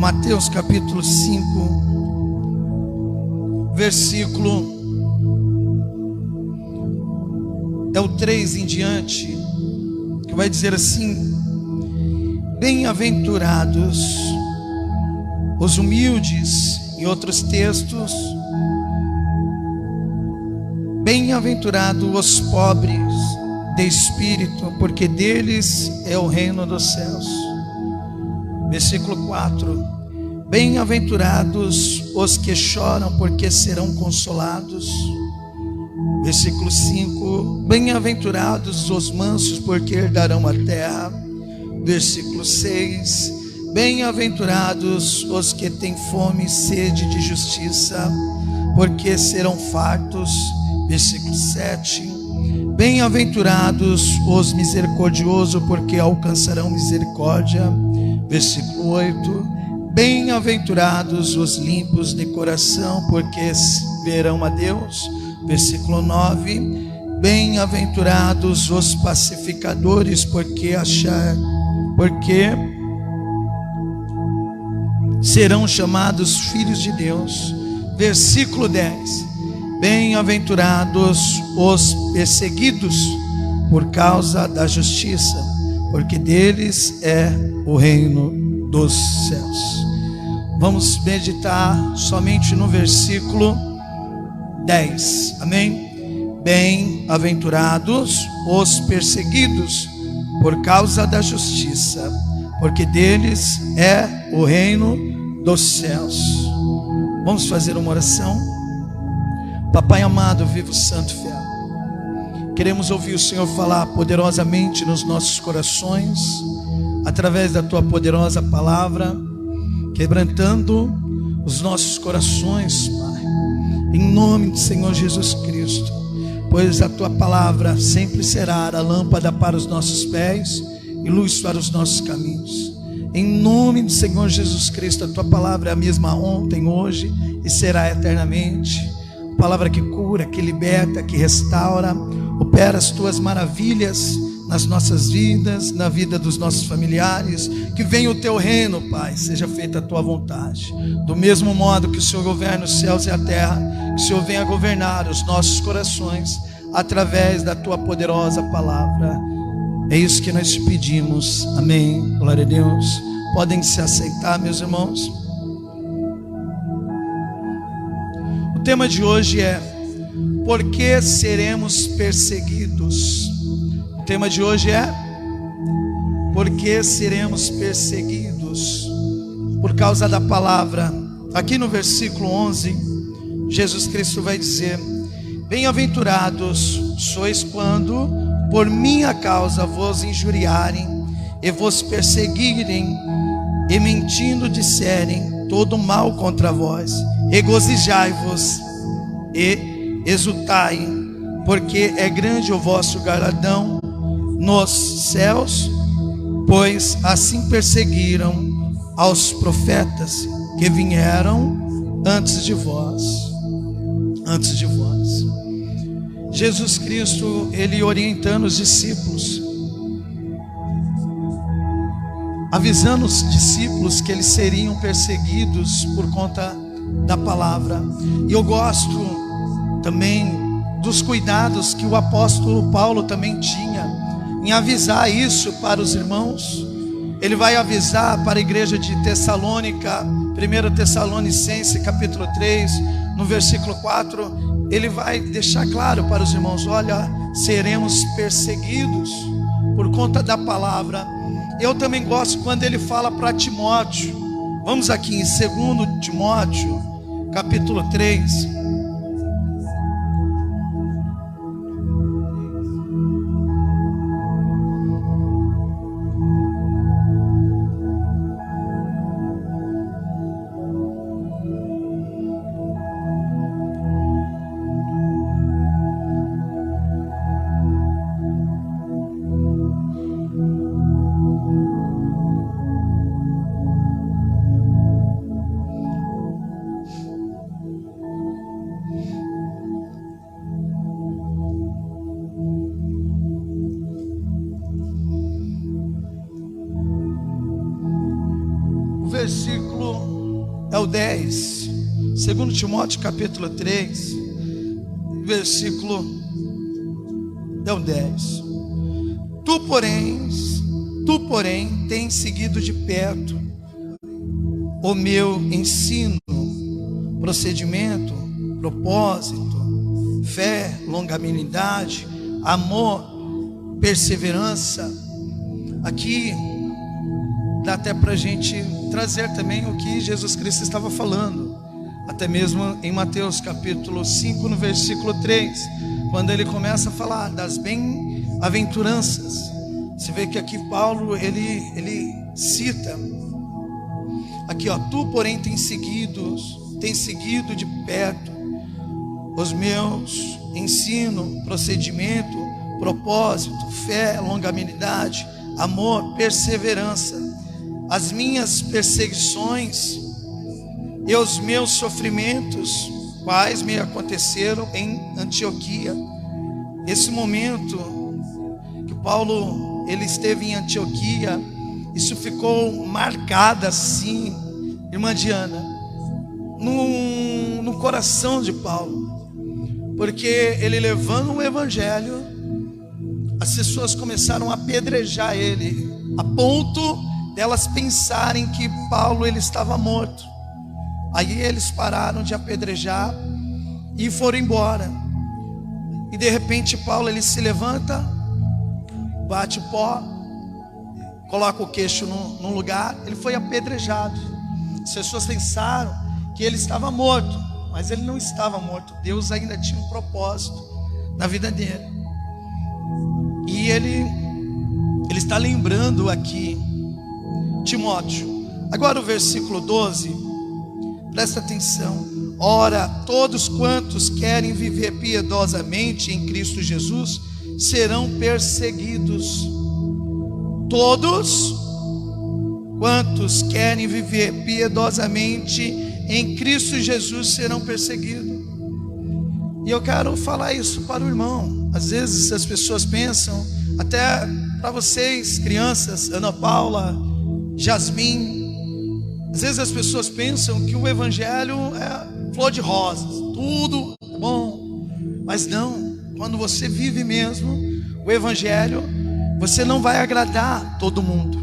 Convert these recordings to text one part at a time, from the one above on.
Mateus capítulo 5, versículo é o 3 em diante, que vai dizer assim: bem-aventurados os humildes. Em outros textos, bem-aventurados os pobres de espírito, porque deles é o reino dos céus. Versículo 4: bem-aventurados os que choram, porque serão consolados. Versículo 5: bem-aventurados os mansos, porque herdarão a terra. Versículo 6: bem-aventurados os que têm fome e sede de justiça, porque serão fartos. Versículo 7: bem-aventurados os misericordiosos, porque alcançarão misericórdia. Versículo 8: bem-aventurados os limpos de coração, porque verão a Deus. Versículo 9: bem-aventurados os pacificadores, porque serão chamados filhos de Deus. Versículo 10: bem-aventurados os perseguidos por causa da justiça, porque deles é o reino dos céus. Vamos meditar somente no versículo 10, amém? Bem-aventurados os perseguidos por causa da justiça, porque deles é o reino dos céus. Vamos fazer uma oração. Papai amado, vivo, santo, fiel, queremos ouvir o Senhor falar poderosamente nos nossos corações, através da tua poderosa palavra, quebrantando os nossos corações, Pai, em nome do Senhor Jesus Cristo, pois a tua palavra sempre será a lâmpada para os nossos pés e luz para os nossos caminhos. Em nome do Senhor Jesus Cristo, a tua palavra é a mesma ontem, hoje e será eternamente. Palavra que cura, que liberta, que restaura, opera as tuas maravilhas nas nossas vidas, na vida dos nossos familiares. Que venha o teu reino, Pai, seja feita a tua vontade. Do mesmo modo que o Senhor governa os céus e a terra, que o Senhor venha governar os nossos corações através da tua poderosa palavra. É isso que nós te pedimos, amém. Glória a Deus. Podem se aceitar, meus irmãos. O tema de hoje é: por que seremos perseguidos? O tema de hoje é: por que seremos perseguidos? Por causa da palavra. Aqui no versículo 11, Jesus Cristo vai dizer: bem-aventurados sois quando por minha causa vos injuriarem e vos perseguirem, e mentindo disserem todo mal contra vós. Regozijai-vos e exultai, porque é grande o vosso galardão nos céus, pois assim perseguiram aos profetas que vieram antes de vós. Jesus Cristo, ele orientando os discípulos, avisando os discípulos que eles seriam perseguidos por conta da palavra. E eu gosto também dos cuidados que o apóstolo Paulo também tinha em avisar isso para os irmãos. Ele vai avisar para a igreja de Tessalônica, 1 Tessalonicenses capítulo 3, no versículo 4, ele vai deixar claro para os irmãos: olha, seremos perseguidos por conta da palavra. Eu também gosto quando ele fala para Timóteo. Vamos aqui em 2 Timóteo capítulo 3. versículo é o 10. 2 Timóteo capítulo 3, versículo é o 10. Tu, porém, tens seguido de perto o meu ensino, procedimento, propósito, fé, longanimidade, amor, perseverança. Aqui dá até para a gente trazer também o que Jesus Cristo estava falando, até mesmo em Mateus capítulo 5, no versículo 3, quando ele começa a falar das bem-aventuranças. Você vê que aqui Paulo, ele cita aqui, ó: tu, porém, tens seguido de perto os meus ensino, procedimento, propósito, fé, longanimidade, amor, perseverança, as minhas perseguições e os meus sofrimentos, quais me aconteceram em Antioquia. Esse momento que Paulo ele esteve em Antioquia, isso ficou marcado assim, irmã Diana, no coração de Paulo, porque ele levando o evangelho, as pessoas começaram a apedrejar ele, a ponto delas pensarem que Paulo ele estava morto. Aí eles pararam de apedrejar e foram embora. E de repente Paulo ele se levanta, bate o pó, coloca o queixo num lugar. Ele foi apedrejado. As pessoas pensaram que ele estava morto, mas ele não estava morto. Deus ainda tinha um propósito na vida dele. E ele está lembrando aqui Timóteo. Agora o versículo 12, presta atenção. Ora, todos quantos querem viver piedosamente em Cristo Jesus serão perseguidos. Todos quantos querem viver piedosamente em Cristo Jesus serão perseguidos. E eu quero falar isso para o irmão. Às vezes as pessoas pensam, até para vocês, crianças, Ana Paula, Jasmin, às vezes as pessoas pensam que o evangelho é flor de rosas, tudo bom. Mas não, quando você vive mesmo o evangelho, você não vai agradar todo mundo,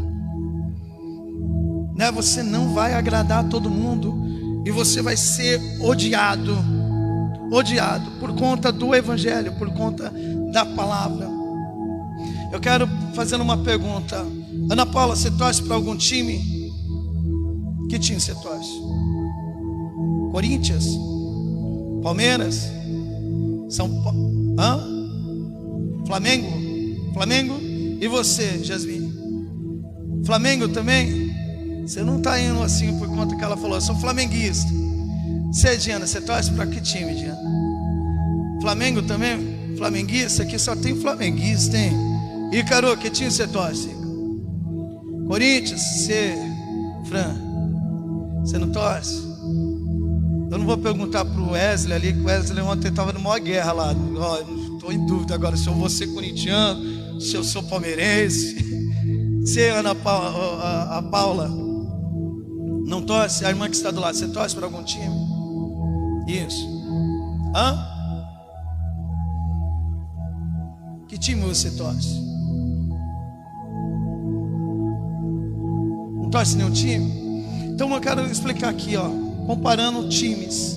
né? Você não vai agradar todo mundo, e você vai ser odiado por conta do evangelho, por conta da palavra. Eu quero fazer uma pergunta. Ana Paula, você torce para algum time? Que time você torce? Corinthians? Palmeiras? Flamengo? E você, Jasmine? Flamengo também? Você não está indo assim por conta que ela falou, eu sou flamenguista. Você, Diana, você torce para que time, Diana? Flamengo também? Flamenguista? Aqui só tem flamenguista, hein? E Carol, que time você torce? Corinthians? Você, Fran, você não torce? Eu não vou perguntar para o Wesley ali, que o Wesley ontem estava numa guerra lá. Estou em dúvida agora se eu vou ser corintiano, se eu sou palmeirense. Você, Ana Paula, a Paula, não torce? A irmã que está do lado, você torce para algum time? Isso. Que time você torce? Não torce nenhum time? Então eu quero explicar aqui, ó, comparando times,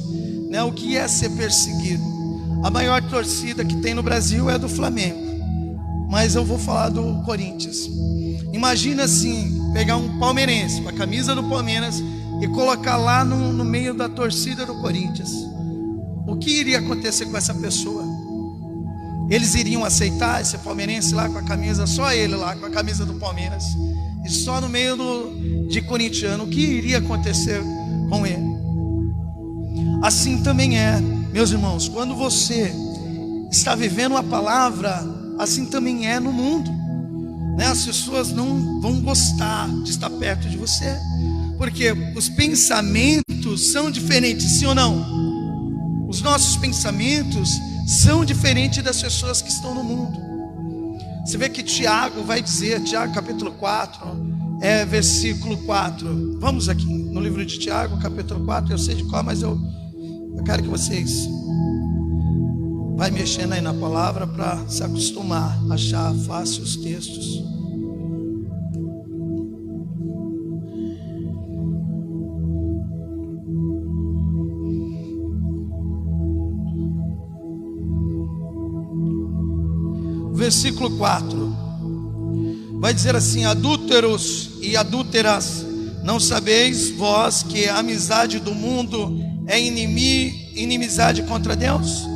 né, o que é ser perseguido. A maior torcida que tem no Brasil é a do Flamengo, mas eu vou falar do Corinthians. Imagina assim, pegar um palmeirense com a camisa do Palmeiras e colocar lá no meio da torcida do Corinthians. O que iria acontecer com essa pessoa? Eles iriam aceitar esse palmeirense lá com a camisa, só ele lá com a camisa do Palmeiras, e só no meio de corintiano? O que iria acontecer com ele? Assim também é, meus irmãos, quando você está vivendo a palavra, assim também é no mundo, né? As pessoas não vão gostar de estar perto de você, porque os pensamentos são diferentes, sim ou não? Os nossos pensamentos são diferentes das pessoas que estão no mundo. Você vê que Tiago vai dizer, Tiago capítulo 4, é versículo 4. Vamos aqui no livro de Tiago, capítulo 4. Eu sei de qual, mas eu quero que vocês vai mexendo aí na palavra para se acostumar a achar fácil os textos. Versículo 4 vai dizer assim: adúlteros e adúlteras, não sabeis vós que a amizade do mundo é inimizade contra Deus?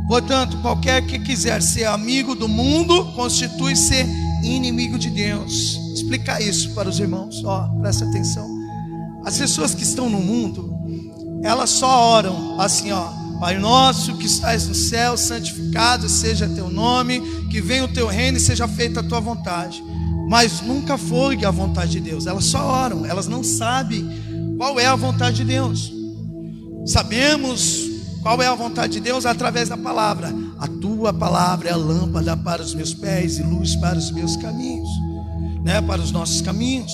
Portanto, qualquer que quiser ser amigo do mundo constitui-se inimigo de Deus. Explicar isso para os irmãos, presta atenção. As pessoas que estão no mundo, elas só oram assim, Pai nosso que estás no céu, santificado seja teu nome, que venha o teu reino e seja feita a tua vontade. Mas nunca foi a vontade de Deus. Elas só oram, elas não sabem qual é a vontade de Deus. Sabemos qual é a vontade de Deus através da palavra. A tua palavra é a lâmpada para os meus pés e luz para os meus caminhos, para os nossos caminhos.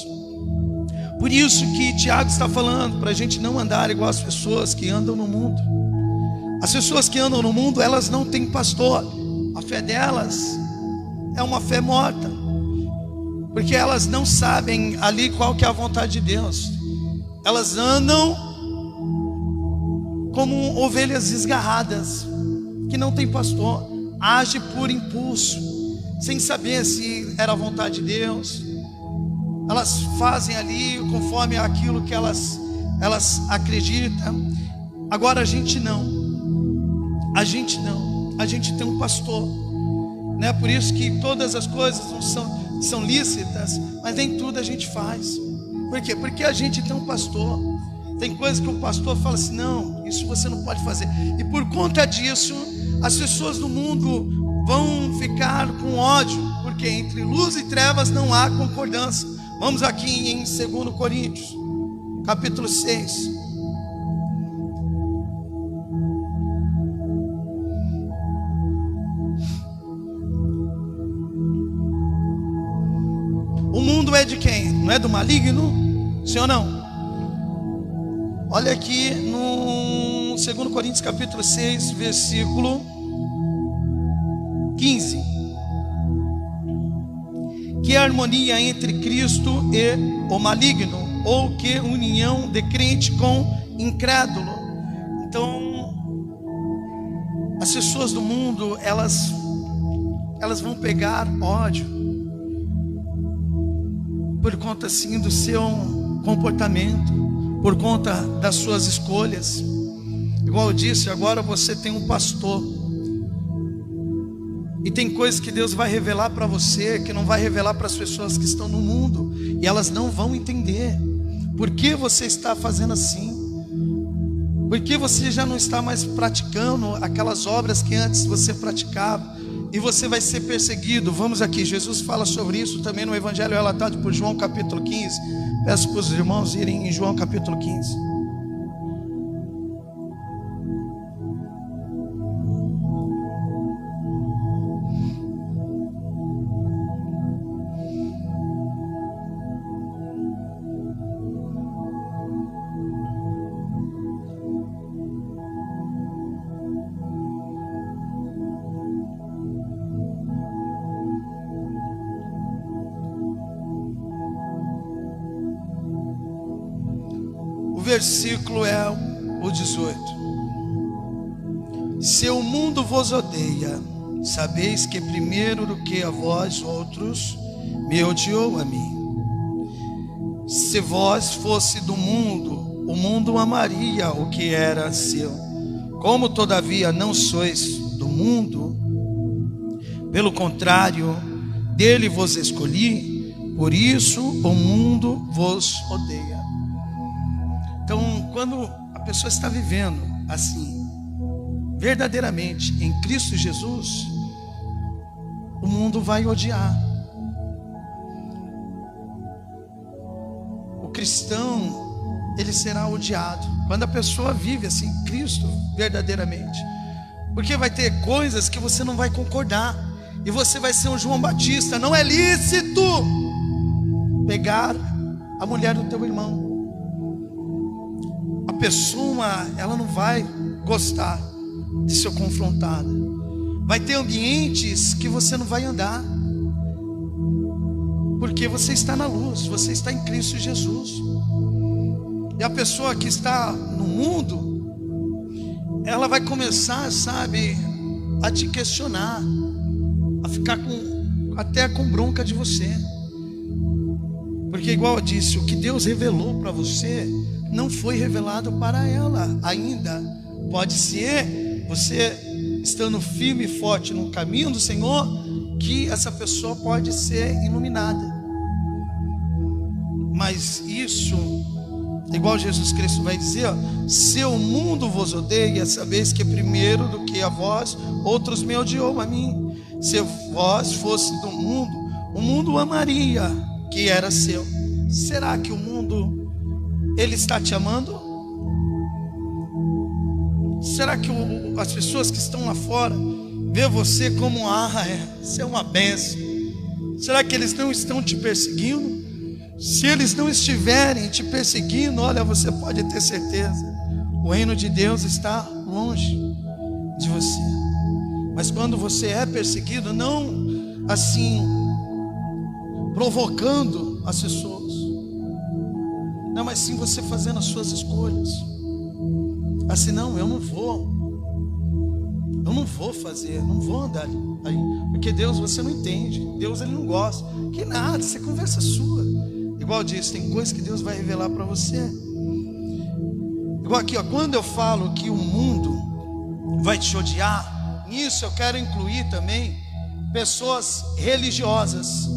Por isso que Tiago está falando para a gente não andar igual as pessoas que andam no mundo. As pessoas que andam no mundo, elas não têm pastor. A fé delas é uma fé morta, porque elas não sabem ali qual que é a vontade de Deus. Elas andam como ovelhas desgarradas, que não tem pastor. Age por impulso, sem saber se era a vontade de Deus. Elas fazem ali conforme aquilo que elas acreditam. Agora a gente não. A gente tem um pastor, Por isso que todas as coisas não são lícitas, mas nem tudo a gente faz. Por quê? Porque a gente tem um pastor. Tem coisas que o pastor fala assim: não, isso você não pode fazer. E por conta disso, as pessoas do mundo vão ficar com ódio, porque entre luz e trevas não há concordância. Vamos aqui em 2 Coríntios, capítulo 6. O mundo é de quem? Não é do maligno? Sim ou não? Olha aqui no 2 Coríntios capítulo 6, versículo 15. Que harmonia entre Cristo e o maligno, ou que união de crente com incrédulo. Então, as pessoas do mundo, elas vão pegar ódio por conta assim do seu comportamento, por conta das suas escolhas. Igual eu disse, agora você tem um pastor, e tem coisas que Deus vai revelar para você, que não vai revelar para as pessoas que estão no mundo, e elas não vão entender por que você está fazendo assim, por que você já não está mais praticando aquelas obras que antes você praticava, e você vai ser perseguido. Vamos aqui, Jesus fala sobre isso também no Evangelho relatado por João capítulo 15. Peço para os irmãos irem em João capítulo 15. O versículo é o 18. Se o mundo vos odeia, sabeis que primeiro do que a vós outros me odiou a mim. Se vós fosse do mundo, o mundo amaria o que era seu. Como todavia não sois do mundo, pelo contrário, dele vos escolhi, por isso o mundo vos odeia. Então, quando a pessoa está vivendo assim, verdadeiramente em Cristo Jesus, o mundo vai odiar. O cristão, ele será odiado quando a pessoa vive assim, Cristo verdadeiramente, porque vai ter coisas que você não vai concordar, e você vai ser um João Batista. Não é lícito pegar a mulher do teu irmão. A pessoa, ela não vai gostar de ser confrontada. Vai ter ambientes que você não vai andar, porque você está na luz, você está em Cristo Jesus. E a pessoa que está no mundo, ela vai começar, sabe, a te questionar, a ficar até com bronca de você. Porque igual eu disse, o que Deus revelou para você não foi revelado para ela ainda. Pode ser, você estando firme e forte no caminho do Senhor, que essa pessoa pode ser iluminada. Mas isso, igual Jesus Cristo vai dizer, ó, se o mundo vos odeia, sabeis que primeiro do que a vós, outros me odiou a mim. Se vós fosse do mundo, o mundo amaria que era seu. Será que o mundo, ele está te amando? Será que as pessoas que estão lá fora vê você como você é uma bênção? Será que eles não estão te perseguindo? Se eles não estiverem te perseguindo, olha, você pode ter certeza, o reino de Deus está longe de você. Mas quando você é perseguido, não assim provocando as pessoas, não, mas sim você fazendo as suas escolhas. Assim, não, eu não vou fazer, não vou andar aí, porque Deus, você não entende, Deus, ele não gosta, que nada, isso é conversa sua. Igual eu disse, tem coisas que Deus vai revelar para você. Igual aqui, ó, quando eu falo que o mundo vai te odiar, nisso eu quero incluir também pessoas religiosas.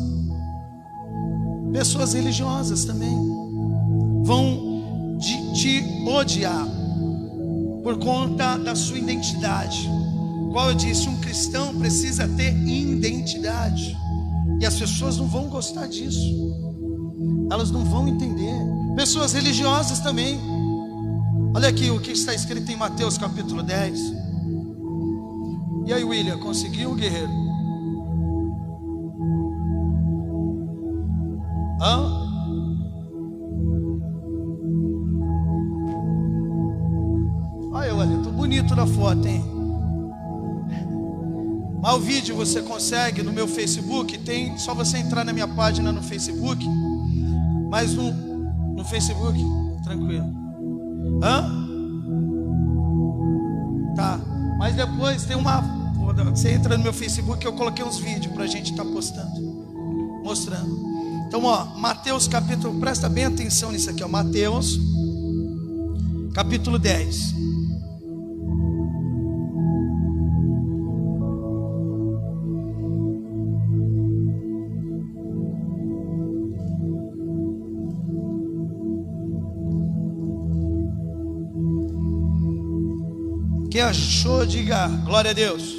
Pessoas religiosas também vão te odiar por conta da sua identidade. Qual eu disse, um cristão precisa ter identidade, e as pessoas não vão gostar disso, elas não vão entender. Pessoas religiosas também. Olha aqui o que está escrito em Mateus capítulo 10. E aí, William, conseguiu, guerreiro? Olha eu ali, tô bonito na foto, hein? Mas o vídeo você consegue no meu Facebook, tem, só você entrar na minha página no Facebook. Mas no Facebook, tranquilo. Tá, mas depois tem você entra no meu Facebook, eu coloquei uns vídeos pra gente estar postando, mostrando. Então, ó, Mateus capítulo, presta bem atenção nisso aqui, ó, Mateus capítulo 10. Quem achou, diga glória a Deus.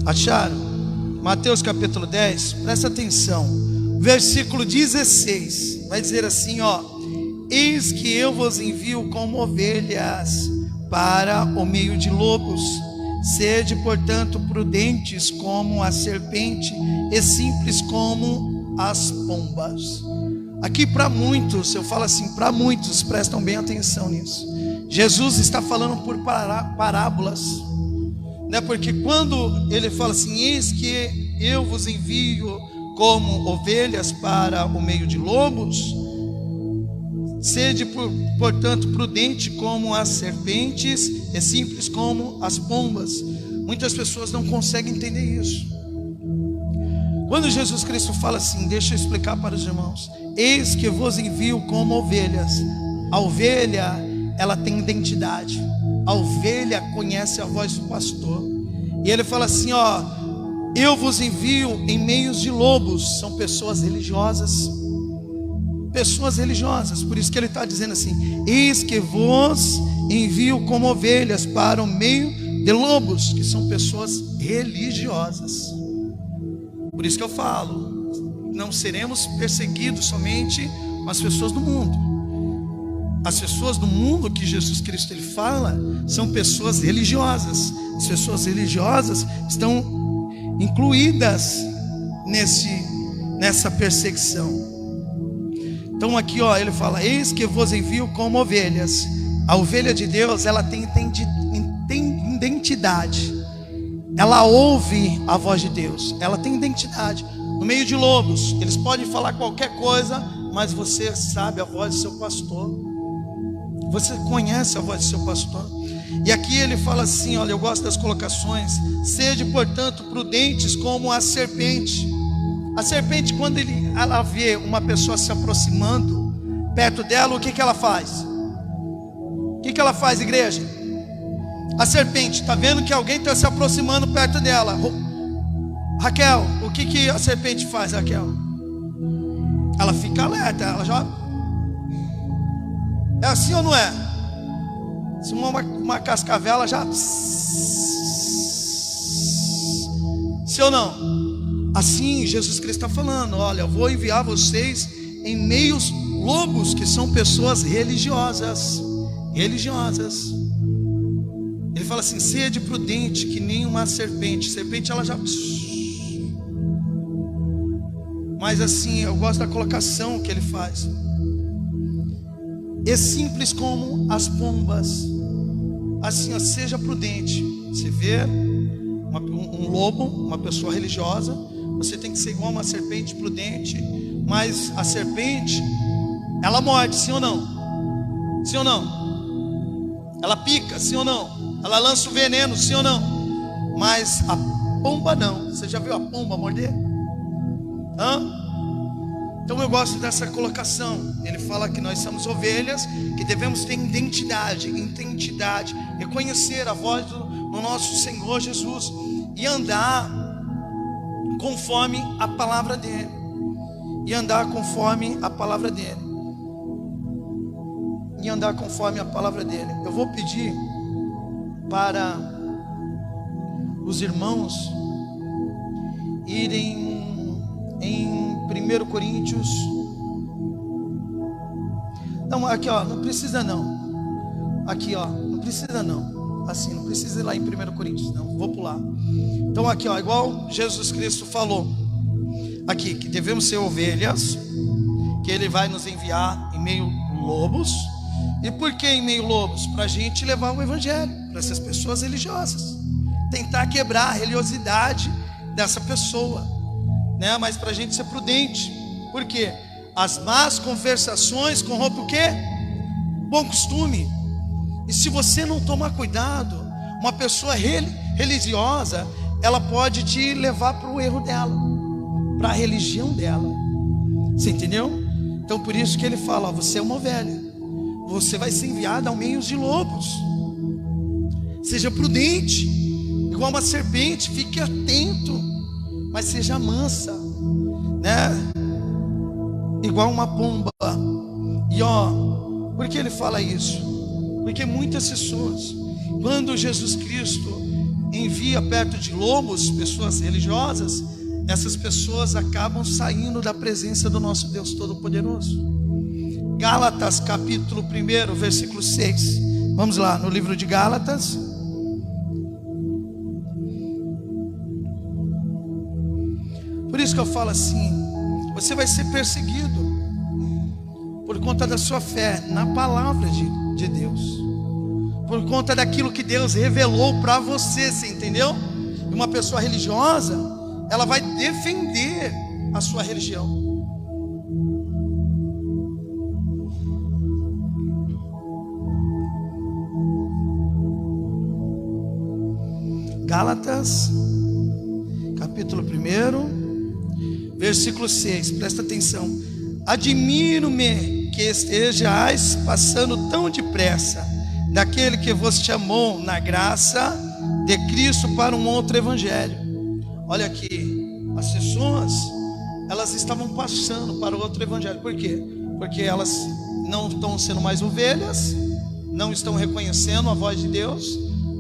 Acharam? Mateus capítulo 10, presta atenção, versículo 16, vai dizer assim, ó: eis que eu vos envio como ovelhas para o meio de lobos. Sede, portanto, prudentes como a serpente e simples como as pombas. Aqui para muitos, eu falo assim, para muitos, prestam bem atenção nisso. Jesus está falando por parábolas, né? Porque quando ele fala assim, eis que eu vos envio como ovelhas para o meio de lobos, sede, portanto, prudente como as serpentes e simples como as pombas. Muitas pessoas não conseguem entender isso. Quando Jesus Cristo fala assim, deixa eu explicar para os irmãos, eis que vos envio como ovelhas. A ovelha, ela tem identidade. A ovelha conhece a voz do pastor. E ele fala assim, ó: eu vos envio em meios de lobos. São pessoas religiosas. Pessoas religiosas. Por isso que ele está dizendo assim, eis que vos envio como ovelhas para o meio de lobos, que são pessoas religiosas. Por isso que eu falo, não seremos perseguidos somente com as pessoas do mundo. As pessoas do mundo que Jesus Cristo ele fala são pessoas religiosas. As pessoas religiosas estão incluídas nessa perseguição. Então aqui, ó, ele fala: eis que vos envio como ovelhas. A ovelha de Deus, ela tem identidade. Ela ouve a voz de Deus. Ela tem identidade. No meio de lobos, eles podem falar qualquer coisa, mas você sabe a voz do seu pastor. Você conhece a voz do seu pastor. E aqui ele fala assim, olha, eu gosto das colocações: sede, portanto, prudentes como a serpente. A serpente, quando ela vê uma pessoa se aproximando perto dela, o que ela faz? O que ela faz, igreja? A serpente está vendo que alguém está se aproximando perto dela. Raquel, o que a serpente faz, Raquel? Ela fica alerta, ela já... É assim ou não é? Se uma cascavela já... Sim ou não? Assim Jesus Cristo está falando: olha, eu vou enviar vocês em meios lobos, que são pessoas religiosas. Religiosas. Ele fala assim: sede prudente que nem uma serpente. Serpente, ela já... Mas assim, eu gosto da colocação que ele faz: é simples como as pombas. Assim, ó, seja prudente. Você vê um lobo, uma pessoa religiosa, você tem que ser igual uma serpente, prudente. Mas a serpente, ela morde, sim ou não? Sim ou não? Ela pica, sim ou não? Ela lança o veneno, sim ou não? Mas a pomba não. Você já viu a pomba morder? Então eu gosto dessa colocação. Ele fala que nós somos ovelhas, que devemos ter identidade, reconhecer a voz do nosso Senhor Jesus e andar conforme a palavra dele. E andar conforme a palavra dele. E andar conforme a palavra dele. Eu vou pedir para os irmãos irem em 1 Coríntios. Não, aqui ó, não precisa não. Aqui ó, não precisa não. Assim, não precisa ir lá em 1 Coríntios, não, vou pular. Então aqui ó, igual Jesus Cristo falou aqui, que devemos ser ovelhas, que Ele vai nos enviar em meio lobos. E por que em meio lobos? Para a gente levar o evangelho para essas pessoas religiosas, tentar quebrar a religiosidade dessa pessoa, né? Mas para a gente ser prudente. Por quê? As más conversações corrompem o quê? Bom costume. E se você não tomar cuidado, uma pessoa religiosa, ela pode te levar para o erro dela, para a religião dela. Você entendeu? Então por isso que ele fala: ó, você é uma ovelha, você vai ser enviado ao meio de lobos. Seja prudente, igual uma serpente, fique atento, mas seja mansa, né? Igual uma pomba. E ó, por que ele fala isso? Porque muitas pessoas, quando Jesus Cristo envia perto de lobos, pessoas religiosas, essas pessoas acabam saindo da presença do nosso Deus Todo-Poderoso. Gálatas capítulo 1, versículo 6. Vamos lá, no livro de Gálatas. Por isso que eu falo assim: você vai ser perseguido por conta da sua fé na palavra de Deus, por conta daquilo que Deus revelou para você, você entendeu? E uma pessoa religiosa, ela vai defender a sua religião. Gálatas capítulo 1, versículo 6, presta atenção: admiro-me que estejais passando tão depressa daquele que vos chamou na graça de Cristo para um outro evangelho. Olha aqui, as pessoas, elas estavam passando para o outro evangelho. Por quê? Porque elas não estão sendo mais ovelhas, não estão reconhecendo a voz de Deus,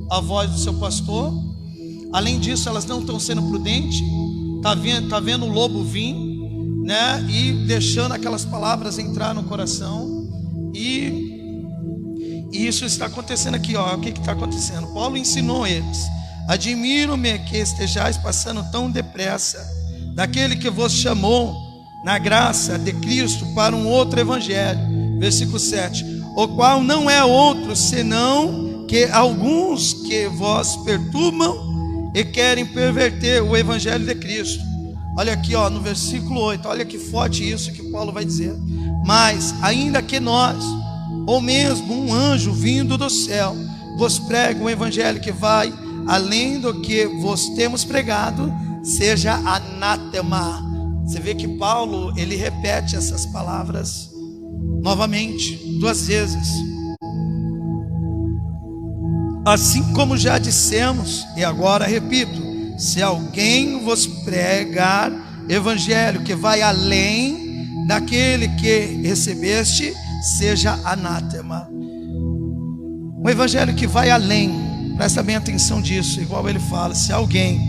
a voz do seu pastor. Além disso, elas não estão sendo prudentes. Tá vendo o lobo vir, né? E deixando aquelas palavras entrar no coração. E isso está acontecendo aqui, ó. O que está acontecendo? Paulo ensinou eles: admiro-me que estejais passando tão depressa daquele que vos chamou na graça de Cristo para um outro evangelho. Versículo 7: o qual não é outro senão que alguns que vos perturbam e querem perverter o evangelho de Cristo. Olha aqui, ó, no versículo 8, olha que forte isso que Paulo vai dizer. Mas ainda que nós, ou mesmo um anjo vindo do céu, vos prega um evangelho que vai além do que vos temos pregado, seja anátema. Você vê que Paulo, ele repete essas palavras novamente, 2 vezes. Assim como já dissemos, e agora repito: se alguém vos pregar evangelho que vai além daquele que recebeste, seja anátema. Um evangelho que vai além, presta bem atenção disso, igual ele fala: se alguém,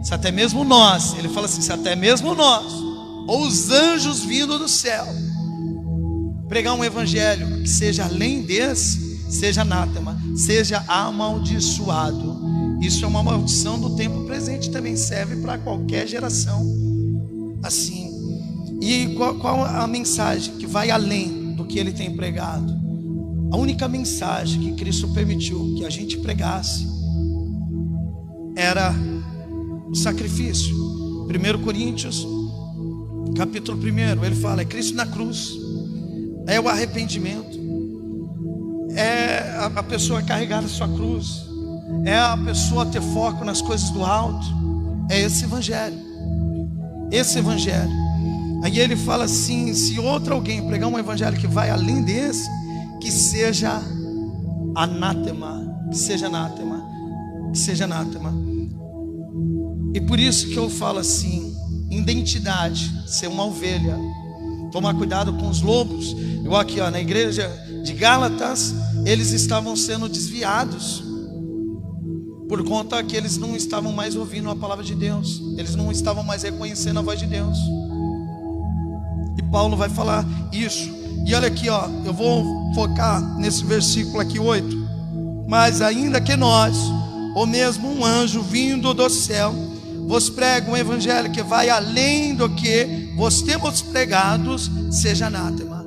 se até mesmo nós, ele fala assim, se até mesmo nós, ou os anjos vindo do céu, pregar um evangelho que seja além desse, seja anátema, seja amaldiçoado. Isso é uma maldição do tempo presente, também serve para qualquer geração assim. E qual a mensagem que vai além do que ele tem pregado? A única mensagem que Cristo permitiu que a gente pregasse era o sacrifício. 1 Coríntios capítulo 1, ele fala: é Cristo na cruz, é o arrependimento, é a pessoa carregar a sua cruz, é a pessoa ter foco nas coisas do alto. É esse evangelho, esse evangelho. Aí ele fala assim: se outro alguém pregar um evangelho que vai além desse, que seja anátema, que seja anátema, que seja anátema. E por isso que eu falo assim: identidade, ser uma ovelha, tomar cuidado com os lobos. Igual aqui, ó, na igreja de Gálatas, eles estavam sendo desviados por conta que eles não estavam mais ouvindo a palavra de Deus, eles não estavam mais reconhecendo a voz de Deus. E Paulo vai falar isso. E olha aqui, ó, eu vou focar nesse versículo aqui 8. Mas ainda que nós, ou mesmo um anjo vindo do céu, vos prega um evangelho que vai além do que vos temos pregados, seja anátema.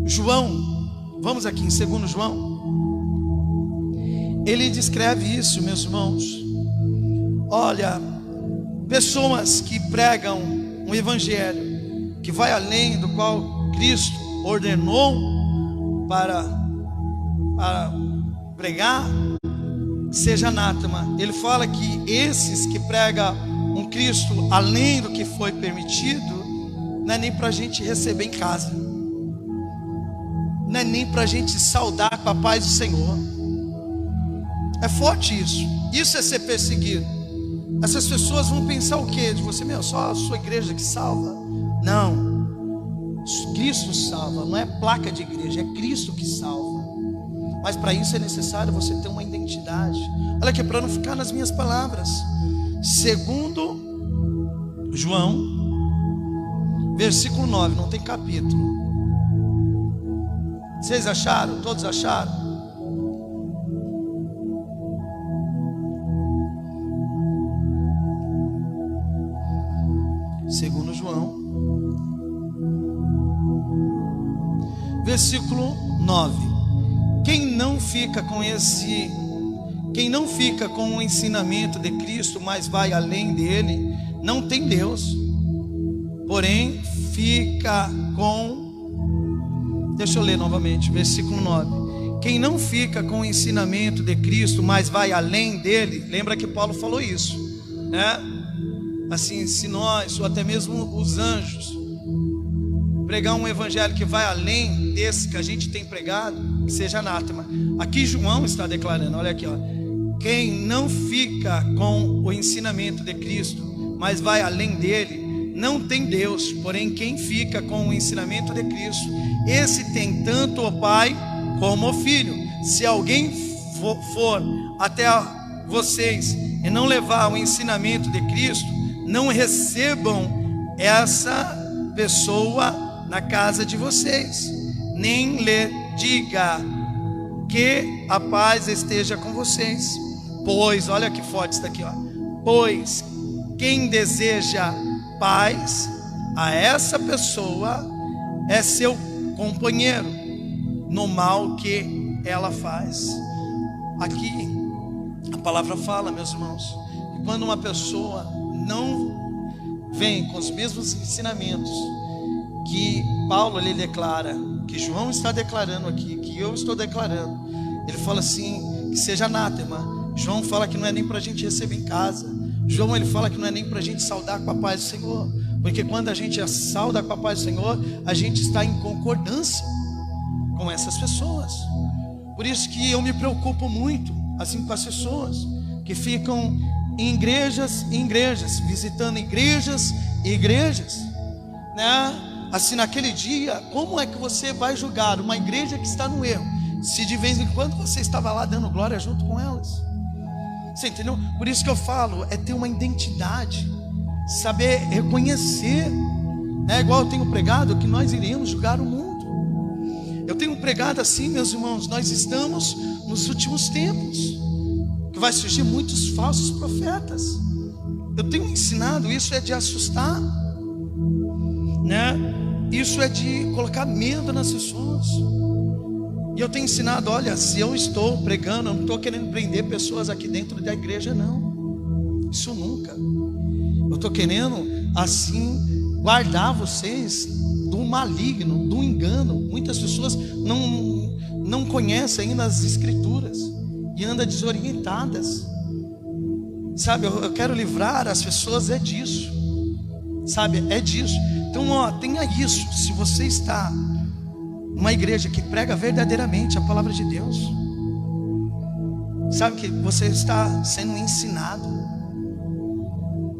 João, vamos aqui em 2 João, ele descreve isso, meus irmãos. Olha, pessoas que pregam um evangelho que vai além do qual Cristo ordenou para pregar, seja anátema. Ele fala que esses que pregam um Cristo além do que foi permitido, não é nem para a gente receber em casa, não é nem para a gente saudar com a paz do Senhor. É forte isso. Isso é ser perseguido. Essas pessoas vão pensar o quê? De você: meu, só a sua igreja que salva. Não, Cristo salva. Não é placa de igreja, é Cristo que salva. Mas para isso é necessário você ter uma identidade. Olha aqui, para não ficar nas minhas palavras, 2 João versículo 9, não tem capítulo. Vocês acharam? Todos acharam? Segundo João, versículo 9. Quem não fica com o ensinamento de Cristo, mas vai além dele, não tem Deus. Porém, fica com... Deixa eu ler novamente, versículo 9. Quem não fica com o ensinamento de Cristo, mas vai além dele, lembra que Paulo falou isso, né? Assim, se nós, ou até mesmo os anjos, pregar um evangelho que vai além desse que a gente tem pregado, que seja anátema. Aqui João está declarando, olha aqui, ó: quem não fica com o ensinamento de Cristo, mas vai além dele, não tem Deus. Porém, quem fica com o ensinamento de Cristo, esse tem tanto o Pai como o Filho. Se alguém for até vocês e não levar o ensinamento de Cristo, não recebam essa pessoa na casa de vocês, nem lhe diga que a paz esteja com vocês. Pois, olha que forte isso daqui, ó. Pois quem deseja paz a essa pessoa é seu companheiro no mal que ela faz. Aqui a palavra fala, meus irmãos, que quando uma pessoa não vem com os mesmos ensinamentos que Paulo ele declara, que João está declarando aqui, que eu estou declarando, ele fala assim, que seja anátema. João fala que não é nem para a gente receber em casa. João ele fala que não é nem para a gente saudar com a paz do Senhor, porque quando a gente sauda com a paz do Senhor, a gente está em concordância com essas pessoas. Por isso que eu me preocupo muito assim com as pessoas que ficam em igrejas, visitando igrejas e igrejas, né? Assim, naquele dia, como é que você vai julgar uma igreja que está no erro, se de vez em quando você estava lá dando glória junto com elas? Você entendeu? Por isso que eu falo, é ter uma identidade, saber reconhecer, né? Igual eu tenho pregado, que nós iremos julgar o mundo. Eu tenho pregado assim, meus irmãos, nós estamos nos últimos tempos, que vai surgir muitos falsos profetas. Eu tenho ensinado, isso é de assustar, né? Isso é de colocar medo nas pessoas. E eu tenho ensinado, olha, se eu estou pregando, eu não estou querendo prender pessoas aqui dentro da igreja, não. Isso nunca. Eu estou querendo, assim, guardar vocês do maligno, do engano. Muitas pessoas não conhecem ainda as escrituras e andam desorientadas. Sabe, eu quero livrar as pessoas disso. Sabe, é disso. Então, ó, tenha isso. Se você está numa igreja que prega verdadeiramente a palavra de Deus, sabe que você está sendo ensinado.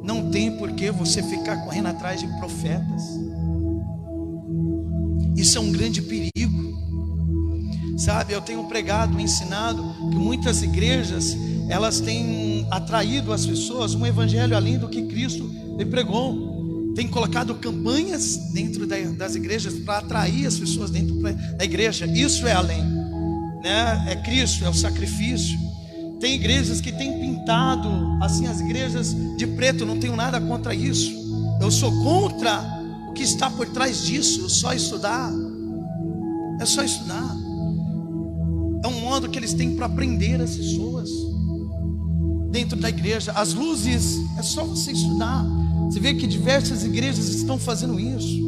Não tem por que você ficar correndo atrás de profetas. Isso é um grande perigo. Sabe, eu tenho pregado, ensinado que muitas igrejas, elas têm atraído as pessoas um evangelho além do que Cristo lhe pregou. Tem colocado campanhas dentro das igrejas para atrair as pessoas dentro da igreja. Isso é além, né? É Cristo, é o sacrifício. Tem igrejas que têm pintado assim as igrejas de preto. Não tenho nada contra isso. Eu sou contra o que está por trás disso. Só estudar. É só estudar. É um modo que eles têm para prender as pessoas dentro da igreja. As luzes, é só você estudar. Você vê que diversas igrejas estão fazendo isso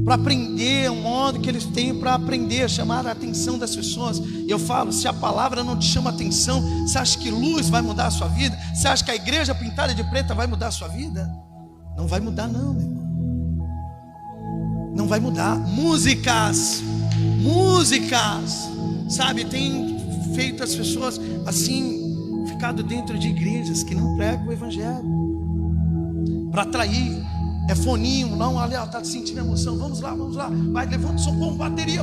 para aprender, um modo que eles têm para aprender, chamar a atenção das pessoas. E eu falo, se a palavra não te chama atenção, você acha que luz vai mudar a sua vida? Você acha que a igreja pintada de preta vai mudar a sua vida? Não vai mudar não, meu irmão. Não vai mudar. Músicas, sabe, tem feito as pessoas assim, ficado dentro de igrejas que não pregam o evangelho, para atrair. É foninho, não, olha, está sentindo emoção, vamos lá, vai, levanta o som, bom, bateria.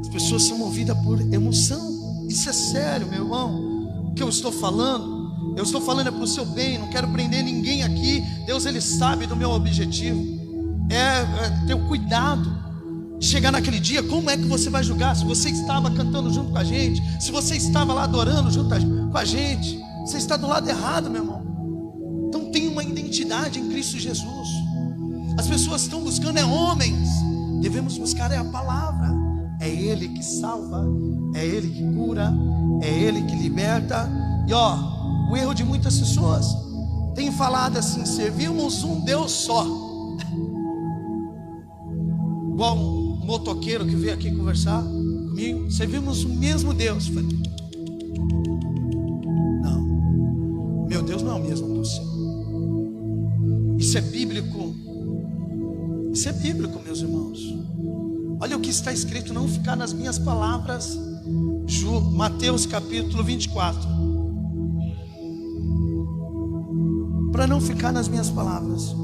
As pessoas são movidas por emoção. Isso é sério, meu irmão. O que eu estou falando é para o seu bem. Não quero prender ninguém aqui. Deus, Ele sabe do meu objetivo. É ter o cuidado de chegar naquele dia. Como é que você vai julgar? Se você estava cantando junto com a gente, se você estava lá adorando junto com a gente, você está do lado errado, meu irmão. Então tem uma identidade em Cristo Jesus. As pessoas estão buscando homens. Devemos buscar a palavra. É Ele que salva, é Ele que cura, é Ele que liberta. E ó, o erro de muitas pessoas tem falado assim: servimos um Deus só. Igual um motoqueiro que veio aqui conversar comigo. Servimos o mesmo Deus. Não, meu Deus não é o mesmo que o seu. Isso é bíblico. Isso é bíblico, meus irmãos. Olha o que está escrito, não ficar nas minhas palavras. Mateus capítulo 24. Para não ficar nas minhas palavras.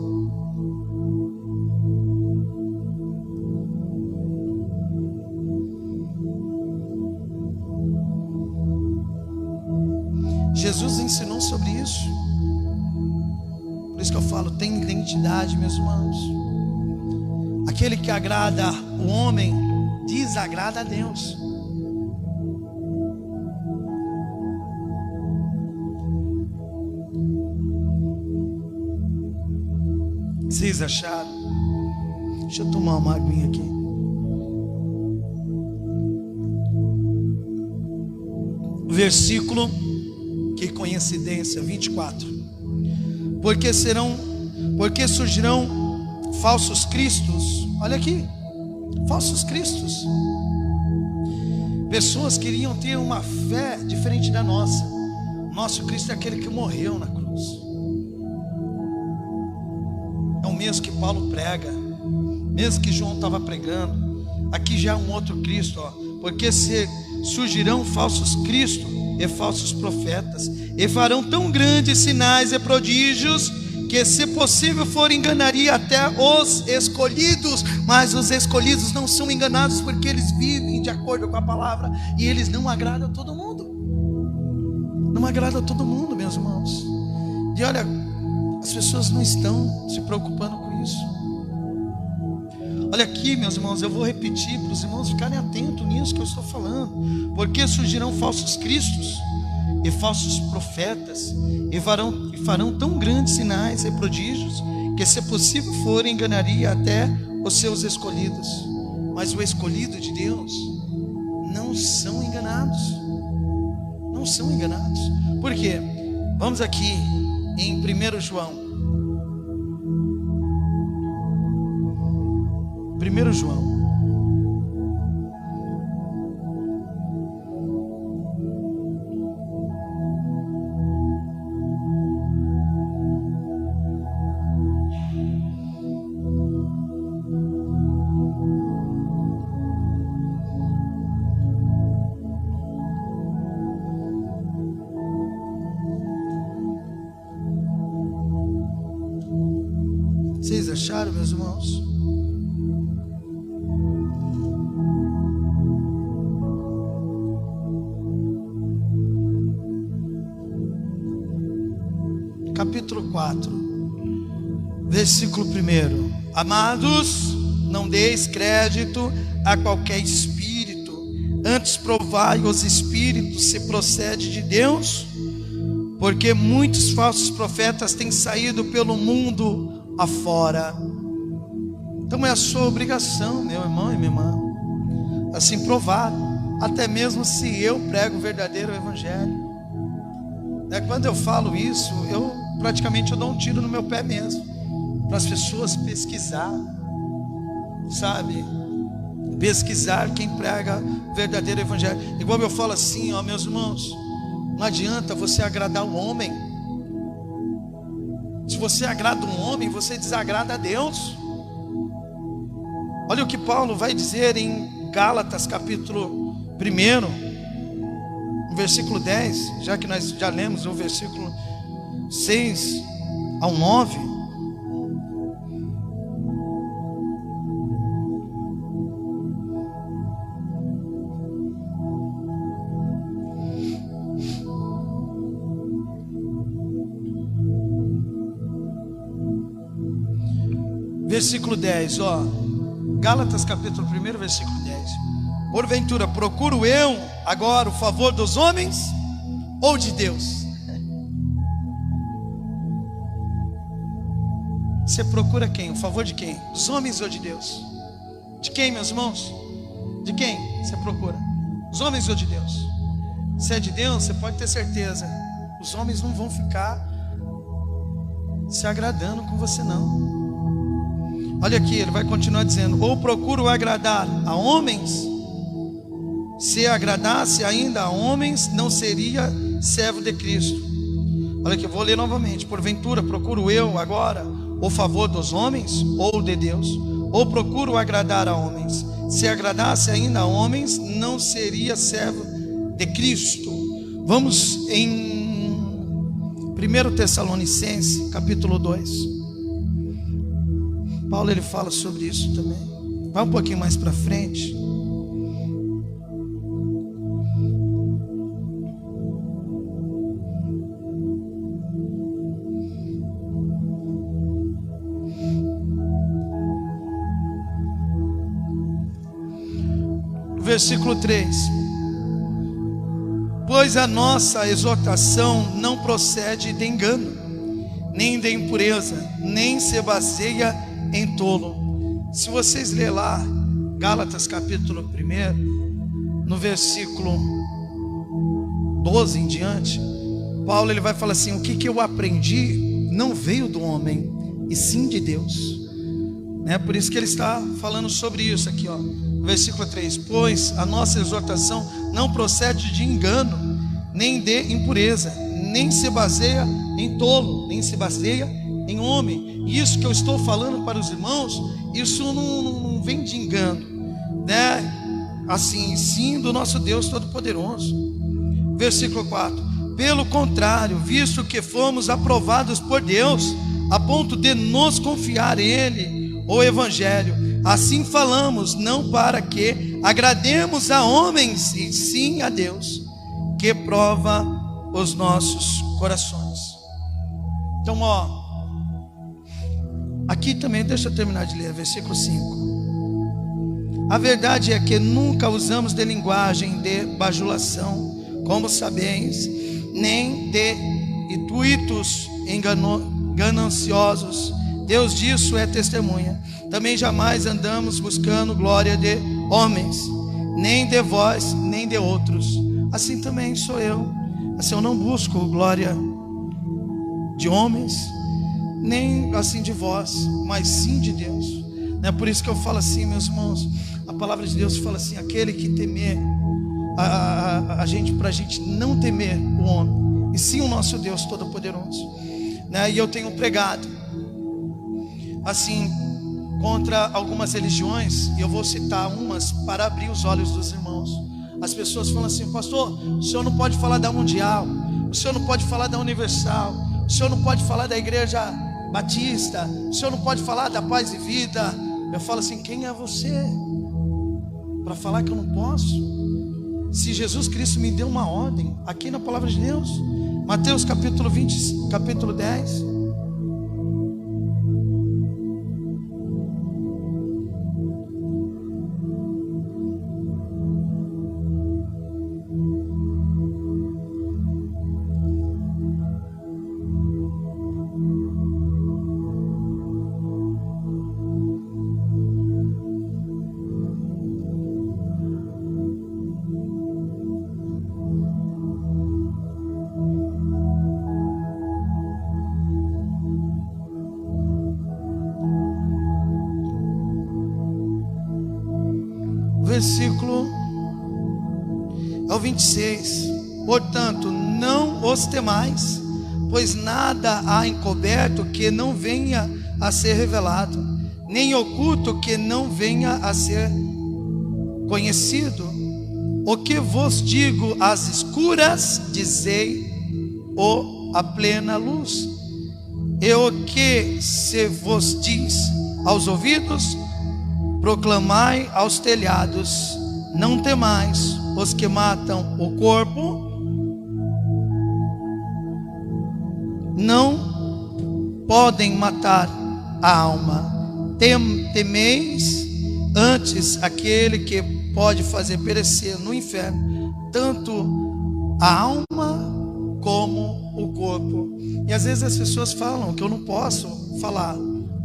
Jesus ensinou sobre isso. Por isso que eu falo, tem identidade, meus irmãos. Aquele que agrada o homem desagrada a Deus. Vocês acharam? Deixa eu tomar uma aguinha aqui. Versículo, que coincidência, 24. Porque surgirão falsos cristos. Olha aqui, falsos cristos. Pessoas queriam ter uma fé diferente da nossa. Nosso Cristo é aquele que morreu na cruz. É o mesmo que Paulo prega, mesmo que João estava pregando. Aqui já é um outro Cristo, ó. Porque surgirão falsos cristos e falsos profetas, e farão tão grandes sinais e prodígios, que se possível for, enganaria até os escolhidos. Mas os escolhidos não são enganados, porque eles vivem de acordo com a palavra, e eles não agradam a todo mundo. Não agradam a todo mundo, meus irmãos. E olha, as pessoas não estão se preocupando com isso. Olha aqui, meus irmãos, eu vou repetir para os irmãos ficarem atentos nisso que eu estou falando. Porque surgirão falsos cristos e falsos profetas, e farão tão grandes sinais e prodígios, que se possível for, enganaria até os seus escolhidos. Mas o escolhido de Deus não são enganados. Não são enganados. Por quê? Vamos aqui em 1 João. 1 João. Vocês acharam, meus irmãos? Capítulo 4, versículo 1. Amados, não deis crédito a qualquer espírito, antes provai os espíritos se procede de Deus, porque muitos falsos profetas têm saído pelo mundo afora. Então é a sua obrigação, meu irmão e minha irmã, assim provar, até mesmo se eu prego o verdadeiro evangelho. Quando eu falo isso, eu praticamente dou um tiro no meu pé mesmo, para as pessoas pesquisar, sabe? Pesquisar quem prega o verdadeiro evangelho. Igual eu falo assim, ó, meus irmãos, não adianta você agradar o homem. Se você agrada um homem, você desagrada a Deus. Olha o que Paulo vai dizer em Gálatas capítulo 1, versículo 10, já que nós já lemos o versículo 6 ao 9. Versículo 10, ó. Gálatas capítulo 1, versículo 10. Porventura, procuro eu agora o favor dos homens ou de Deus? Você procura quem? O favor de quem? Dos homens ou de Deus? De quem, meus irmãos? De quem você procura? Dos homens ou de Deus? Se é de Deus, você pode ter certeza, os homens não vão ficar se agradando com você não. Olha aqui, ele vai continuar dizendo: ou procuro agradar a homens? Se agradasse ainda a homens, não seria servo de Cristo. Olha aqui, eu vou ler novamente. Porventura, procuro eu agora o favor dos homens ou de Deus? Ou procuro agradar a homens? Se agradasse ainda a homens, não seria servo de Cristo. Vamos em 1 Tessalonicenses capítulo 2. Paulo ele fala sobre isso também. Vai um pouquinho mais para frente. Versículo 3. Pois a nossa exortação não procede de engano, nem de impureza, nem se baseia em tolo. Se vocês lerem lá Gálatas capítulo 1, no versículo 12 em diante, Paulo ele vai falar assim: o que eu aprendi não veio do homem, e sim de Deus. Por isso que ele está falando sobre isso aqui, ó, no versículo 3: pois a nossa exortação não procede de engano, nem de impureza, nem se baseia em tolo, nem se baseia em homem. Isso que eu estou falando para os irmãos, isso não vem de engano, assim, sim do nosso Deus Todo-Poderoso. Versículo 4: pelo contrário, visto que fomos aprovados por Deus, a ponto de nos confiar Ele o Evangelho, assim falamos, não para que agrademos a homens, e sim a Deus, que prova os nossos corações. Então, aqui também, deixa eu terminar de ler, versículo 5. A verdade é que nunca usamos de linguagem de bajulação, como sabeis, nem de intuitos gananciosos. Deus disso é testemunha. Também jamais andamos buscando glória de homens, nem de vós, nem de outros. Assim também sou eu. Assim, eu não busco glória de homens, nem assim de vós, mas sim de Deus. É por isso que eu falo assim, meus irmãos, a palavra de Deus fala assim: aquele que temer a gente, para a gente não temer o homem, e sim o nosso Deus Todo-Poderoso. E eu tenho pregado assim contra algumas religiões, e eu vou citar umas para abrir os olhos dos irmãos. As pessoas falam assim: pastor, o senhor não pode falar da Mundial, o senhor não pode falar da Universal, o senhor não pode falar da Igreja Batista, o senhor não pode falar da Paz e Vida. Eu falo assim: quem é você para falar que eu não posso? Se Jesus Cristo me deu uma ordem aqui na palavra de Deus, Mateus capítulo 20, capítulo 10. Versículo é o 26. Portanto, não os temais, pois nada há encoberto que não venha a ser revelado, nem oculto que não venha a ser conhecido. O que vos digo às escuras, dizei-o à plena luz, e o que se vos diz aos ouvidos, proclamai aos telhados. Não temais os que matam o corpo, não podem matar a alma. Temeis antes aquele que pode fazer perecer no inferno tanto a alma como o corpo. E às vezes as pessoas falam que eu não posso falar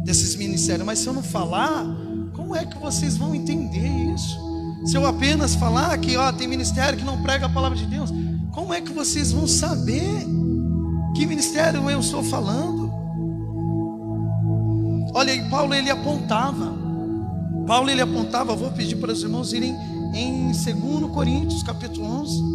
desses ministérios, mas se eu não falar, como é que vocês vão entender isso? Se eu apenas falar que tem ministério que não prega a palavra de Deus, como é que vocês vão saber que ministério eu estou falando? Olha, e Paulo ele apontava, vou pedir para os irmãos irem em 2 Coríntios capítulo 11.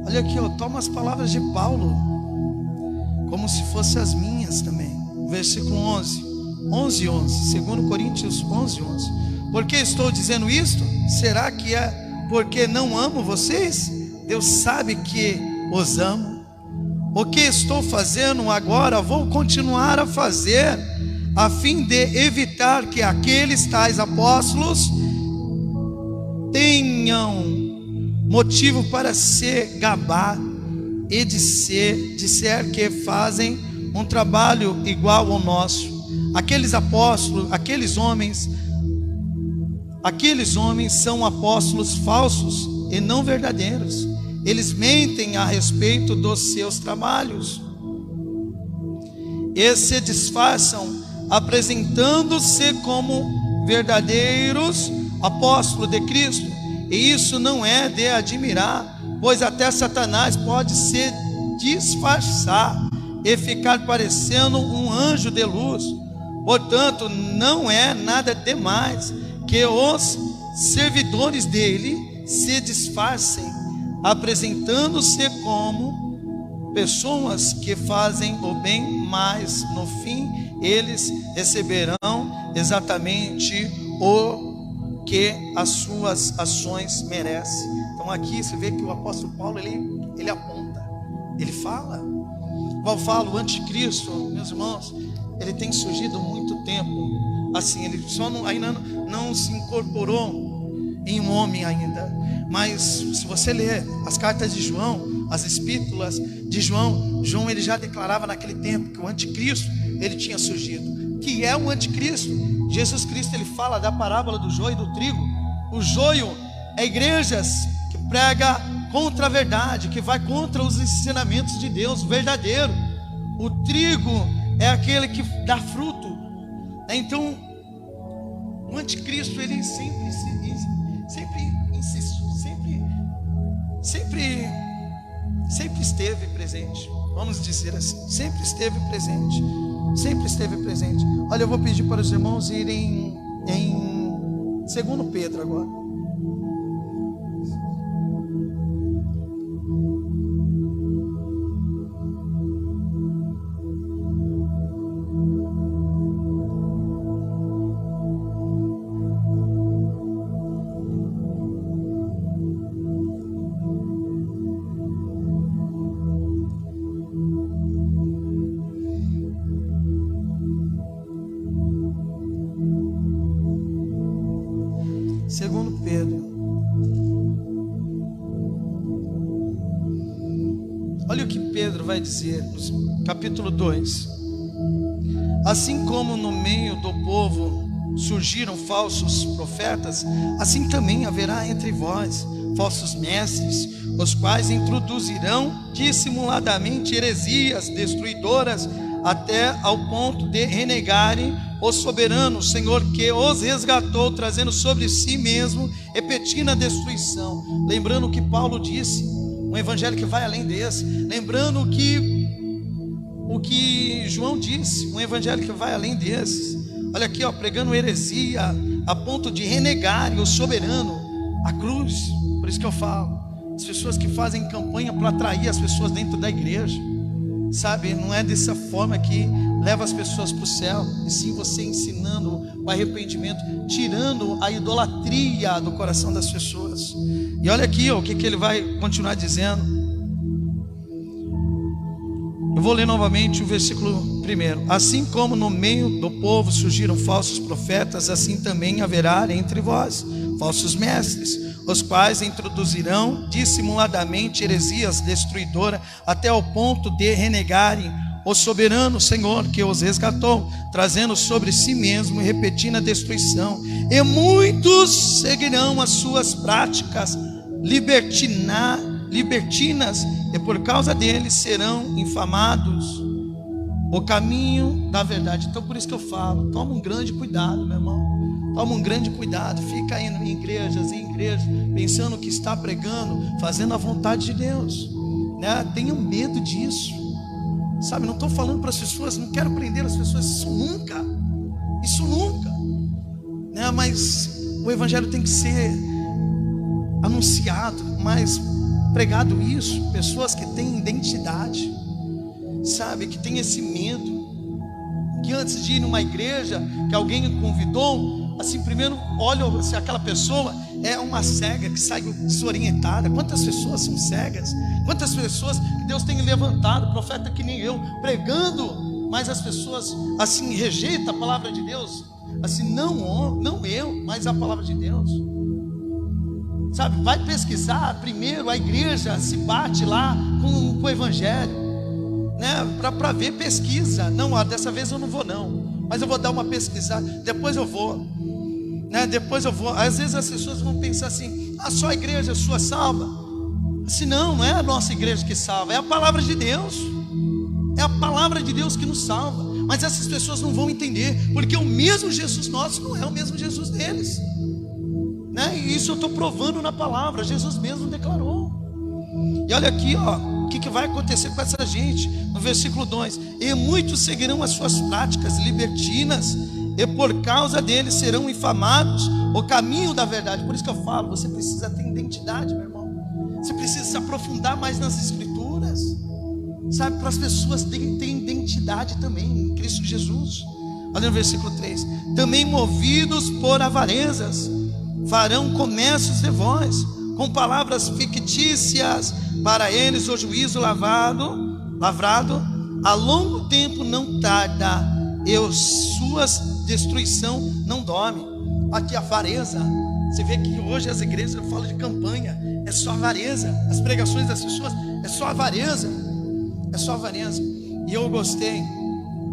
Olha aqui, toma as palavras de Paulo como se fossem as minhas também. Versículo 11. 2 Coríntios 11. Por que estou dizendo isto? Será que é porque não amo vocês? Deus sabe que os amo. O que estou fazendo agora, vou continuar a fazer, a fim de evitar que aqueles tais apóstolos tenham motivo para se gabar e disser que fazem um trabalho igual ao nosso. Aqueles apóstolos, aqueles homens são apóstolos falsos e não verdadeiros. Eles mentem a respeito dos seus trabalhos e se disfarçam, apresentando-se como verdadeiros apóstolos de Cristo. E isso não é de admirar, pois até Satanás pode se disfarçar e ficar parecendo um anjo de luz. Portanto, não é nada demais que os servidores dele se disfarcem, apresentando-se como pessoas que fazem o bem, mas no fim eles receberão exatamente o que as suas ações merecem. Então aqui você vê que o apóstolo Paulo ele aponta, ele fala. Qual fala, o anticristo, meus irmãos, ele tem surgido há muito tempo. Assim, ele só ainda não se incorporou em um homem ainda. Mas se você ler as cartas de João, as epístolas de João, ele já declarava naquele tempo que o anticristo ele tinha surgido. Que é o anticristo? Jesus Cristo ele fala da parábola do joio e do trigo. O joio é igrejas que prega contra a verdade, que vai contra os ensinamentos de Deus verdadeiro. O trigo é aquele que dá fruto. Então o anticristo ele sempre esteve presente. Vamos dizer assim, sempre esteve presente. Sempre esteve presente. Olha, eu vou pedir para os irmãos irem em 2 Pedro agora. Segundo Pedro, olha o que Pedro vai dizer no capítulo 2. Assim como no meio do povo surgiram falsos profetas, assim também haverá entre vós falsos mestres, os quais introduzirão dissimuladamente heresias destruidoras, até ao ponto de renegarem o soberano Senhor que os resgatou, trazendo sobre si mesmo repetida destruição. Lembrando o que Paulo disse, um evangelho que vai além desse. Lembrando o que João disse, um evangelho que vai além desses. Olha aqui, ó, pregando heresia a ponto de renegarem o soberano, a cruz. Por isso que eu falo, as pessoas que fazem campanha para atrair as pessoas dentro da igreja, sabe, não é dessa forma que leva as pessoas para o céu, e sim você ensinando o arrependimento, tirando a idolatria do coração das pessoas. E olha aqui, ó, o que ele vai continuar dizendo. Eu vou ler novamente o versículo 1. Assim como no meio do povo surgiram falsos profetas, assim também haverá entre vós falsos mestres, os quais introduzirão dissimuladamente heresias destruidoras, até ao ponto de renegarem o soberano Senhor que os resgatou, trazendo sobre si mesmo e repetindo a destruição. E muitos seguirão as suas práticas libertinas, e por causa deles serão infamados o caminho da verdade. Então por isso que eu falo, toma um grande cuidado, meu irmão. Toma um grande cuidado, fica indo em igrejas, pensando que está pregando, fazendo a vontade de Deus, né? Tenham medo disso, sabe? Não estou falando para as pessoas, não quero prender as pessoas, isso nunca, né? Mas o evangelho tem que ser anunciado, mas pregado isso, pessoas que têm identidade, sabe? Que tem esse medo, que antes de ir numa igreja que alguém convidou, assim, primeiro olham se aquela pessoa é uma cega que sai desorientada. Quantas pessoas são cegas? Quantas pessoas que Deus tem levantado, profeta que nem eu, pregando, mas as pessoas assim rejeitam a palavra de Deus. Assim, não eu, mas a palavra de Deus. Sabe, vai pesquisar primeiro, a igreja se bate lá com o evangelho, né? Para ver, pesquisa. Não, dessa vez eu não vou não, mas eu vou dar uma pesquisada, depois eu vou, né? Depois eu vou. Às vezes as pessoas vão pensar assim: só a igreja sua salva. Assim, não é a nossa igreja que salva, é a palavra de Deus. É a palavra de Deus que nos salva. Mas essas pessoas não vão entender, porque o mesmo Jesus nosso não é o mesmo Jesus deles, né? E isso eu estou provando na palavra. Jesus mesmo declarou. E olha aqui, o que vai acontecer com essa gente? No versículo 2: e muitos seguirão as suas práticas libertinas, e por causa deles serão infamados o caminho da verdade. Por isso que eu falo, você precisa ter identidade, meu irmão. Você precisa se aprofundar mais nas escrituras, sabe, para as pessoas terem identidade também em Cristo Jesus. Olha no versículo 3: também movidos por avarezas farão comércios de vós, com palavras fictícias, para eles o juízo lavrado a longo tempo não tarda, e suas destruição não dorme. Aqui a avareza. Você vê que hoje as igrejas, eu falo de campanha, é só avareza. As pregações das pessoas é só avareza. É só avareza. E eu gostei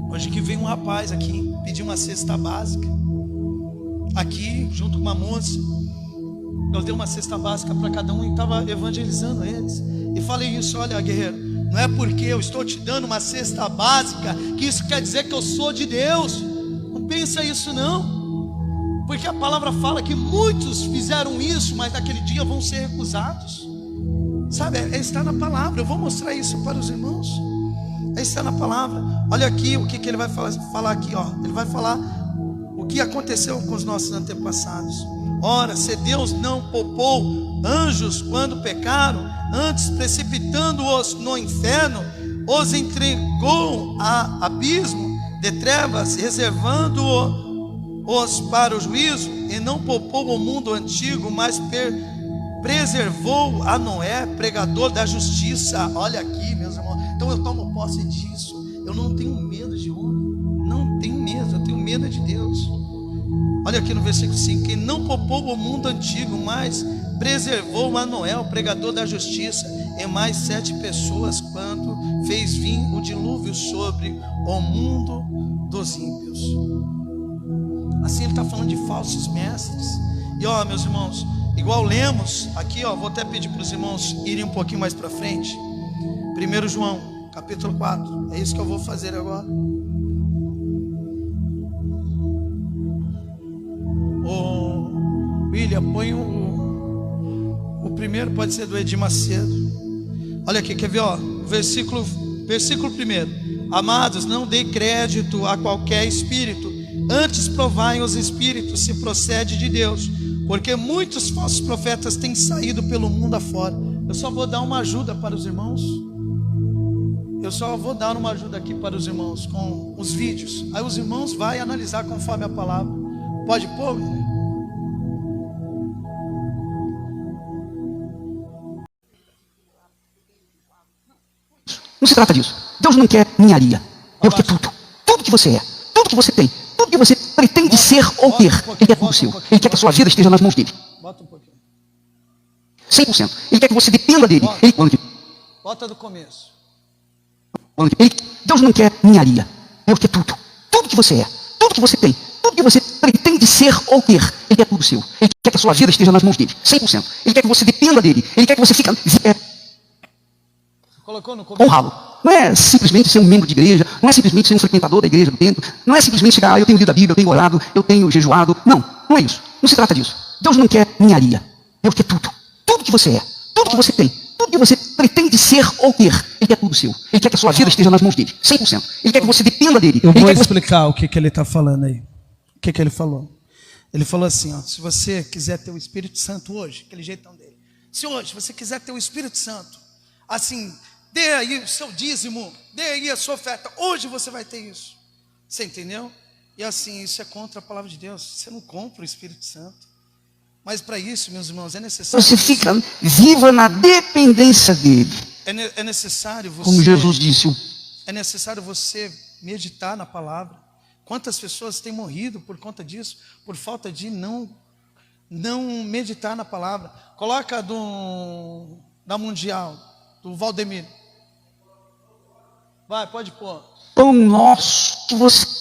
hoje que veio um rapaz aqui pedir uma cesta básica aqui junto com uma moça. Eu dei uma cesta básica para cada um e estava evangelizando eles. E falei isso: olha, guerreiro, não é porque eu estou te dando uma cesta básica que isso quer dizer que eu sou de Deus. Não pensa isso não. Porque a palavra fala que muitos fizeram isso, mas naquele dia vão ser recusados. Sabe, está na palavra. Eu vou mostrar isso para os irmãos. Está na palavra. Olha aqui o que ele vai falar aqui, Ele vai falar o que aconteceu com os nossos antepassados. Ora, se Deus não poupou anjos quando pecaram, antes precipitando-os no inferno, os entregou a abismo de trevas, reservando-os para o juízo, e não poupou o mundo antigo, mas preservou a Noé, pregador da justiça. Olha aqui, meus irmãos. Então eu tomo posse disso. Eu não tenho medo de homem, não tenho medo, eu tenho medo de Deus. Olha aqui no versículo 5: que não poupou o mundo antigo, mas preservou a Noé, o pregador da justiça, e mais 7 pessoas, quando fez vir o dilúvio sobre o mundo dos ímpios. Assim ele está falando de falsos mestres. E meus irmãos, igual lemos aqui, vou até pedir para os irmãos irem um pouquinho mais para frente. 1 João, capítulo 4. É isso que eu vou fazer agora. William, põe o primeiro, pode ser do Edir Macedo. Olha aqui, quer ver, versículo 1: amados, não dê crédito a qualquer espírito, antes provai os espíritos se procede de Deus, porque muitos falsos profetas têm saído pelo mundo afora. Eu só vou dar uma ajuda para os irmãos. Eu só vou dar uma ajuda aqui para os irmãos com os vídeos. Aí os irmãos vão analisar conforme a palavra. Pode pôr, William? Não se trata disso. Deus não quer ninharia. É porque tudo que você é, tudo que você tem, tudo que você pretende ser ou ter, Ele quer tudo seu. Ele quer que a sua vida esteja nas mãos dele. Bota um pouquinho. 100%. Ele quer que você dependa dele. Bota do começo. Deus não quer ninharia. É porque tudo que você é, tudo que você tem, tudo que você pretende ser ou ter, Ele quer tudo seu. Ele quer que a sua vida esteja nas mãos dele. 100%. Ele quer que você dependa dele. Ele quer que você fique honrá-lo. Não é simplesmente ser um membro de igreja, não é simplesmente ser um frequentador da igreja, do templo, não é simplesmente chegar, eu tenho lido a Bíblia, eu tenho orado, eu tenho jejuado. Não é isso. Não se trata disso. Deus não quer ninharia. É porque tudo que você é, tudo que você tem, tudo que você pretende ser ou ter, Ele quer tudo seu. Ele quer que a sua vida esteja nas mãos dele. 100%. Ele quer que você dependa dele. Eu vou explicar o que ele está falando aí. O que ele falou? Ele falou assim, se você quiser ter o Espírito Santo hoje, aquele jeitão dele. Se hoje você quiser ter o Espírito Santo, assim, dê aí o seu dízimo, dê aí a sua oferta. Hoje você vai ter isso. Você entendeu? E assim, isso é contra a palavra de Deus. Você não compra o Espírito Santo. Mas para isso, meus irmãos, é necessário... Você fica viva na dependência dele. É necessário você... Como Jesus disse. É necessário você meditar na palavra. Quantas pessoas têm morrido por conta disso? Por falta de não meditar na palavra. Coloca da Mundial, do Valdemir. Vai, pode pôr. Pão nosso que você...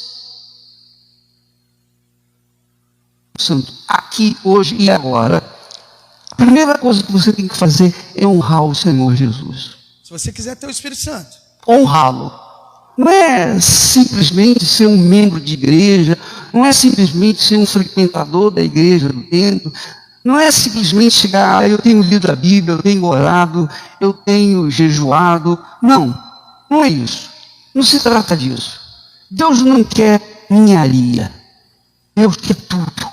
Santo, aqui, hoje e agora. A primeira coisa que você tem que fazer é honrar o Senhor Jesus. Se você quiser ter o Espírito Santo. Honrá-lo. Não é simplesmente ser um membro de igreja, não é simplesmente ser um frequentador da igreja, do templo, não é simplesmente chegar, eu tenho lido a Bíblia, eu tenho orado, eu tenho jejuado. Não, não é isso. Não se trata disso. Deus não quer ninharia. Deus quer tudo.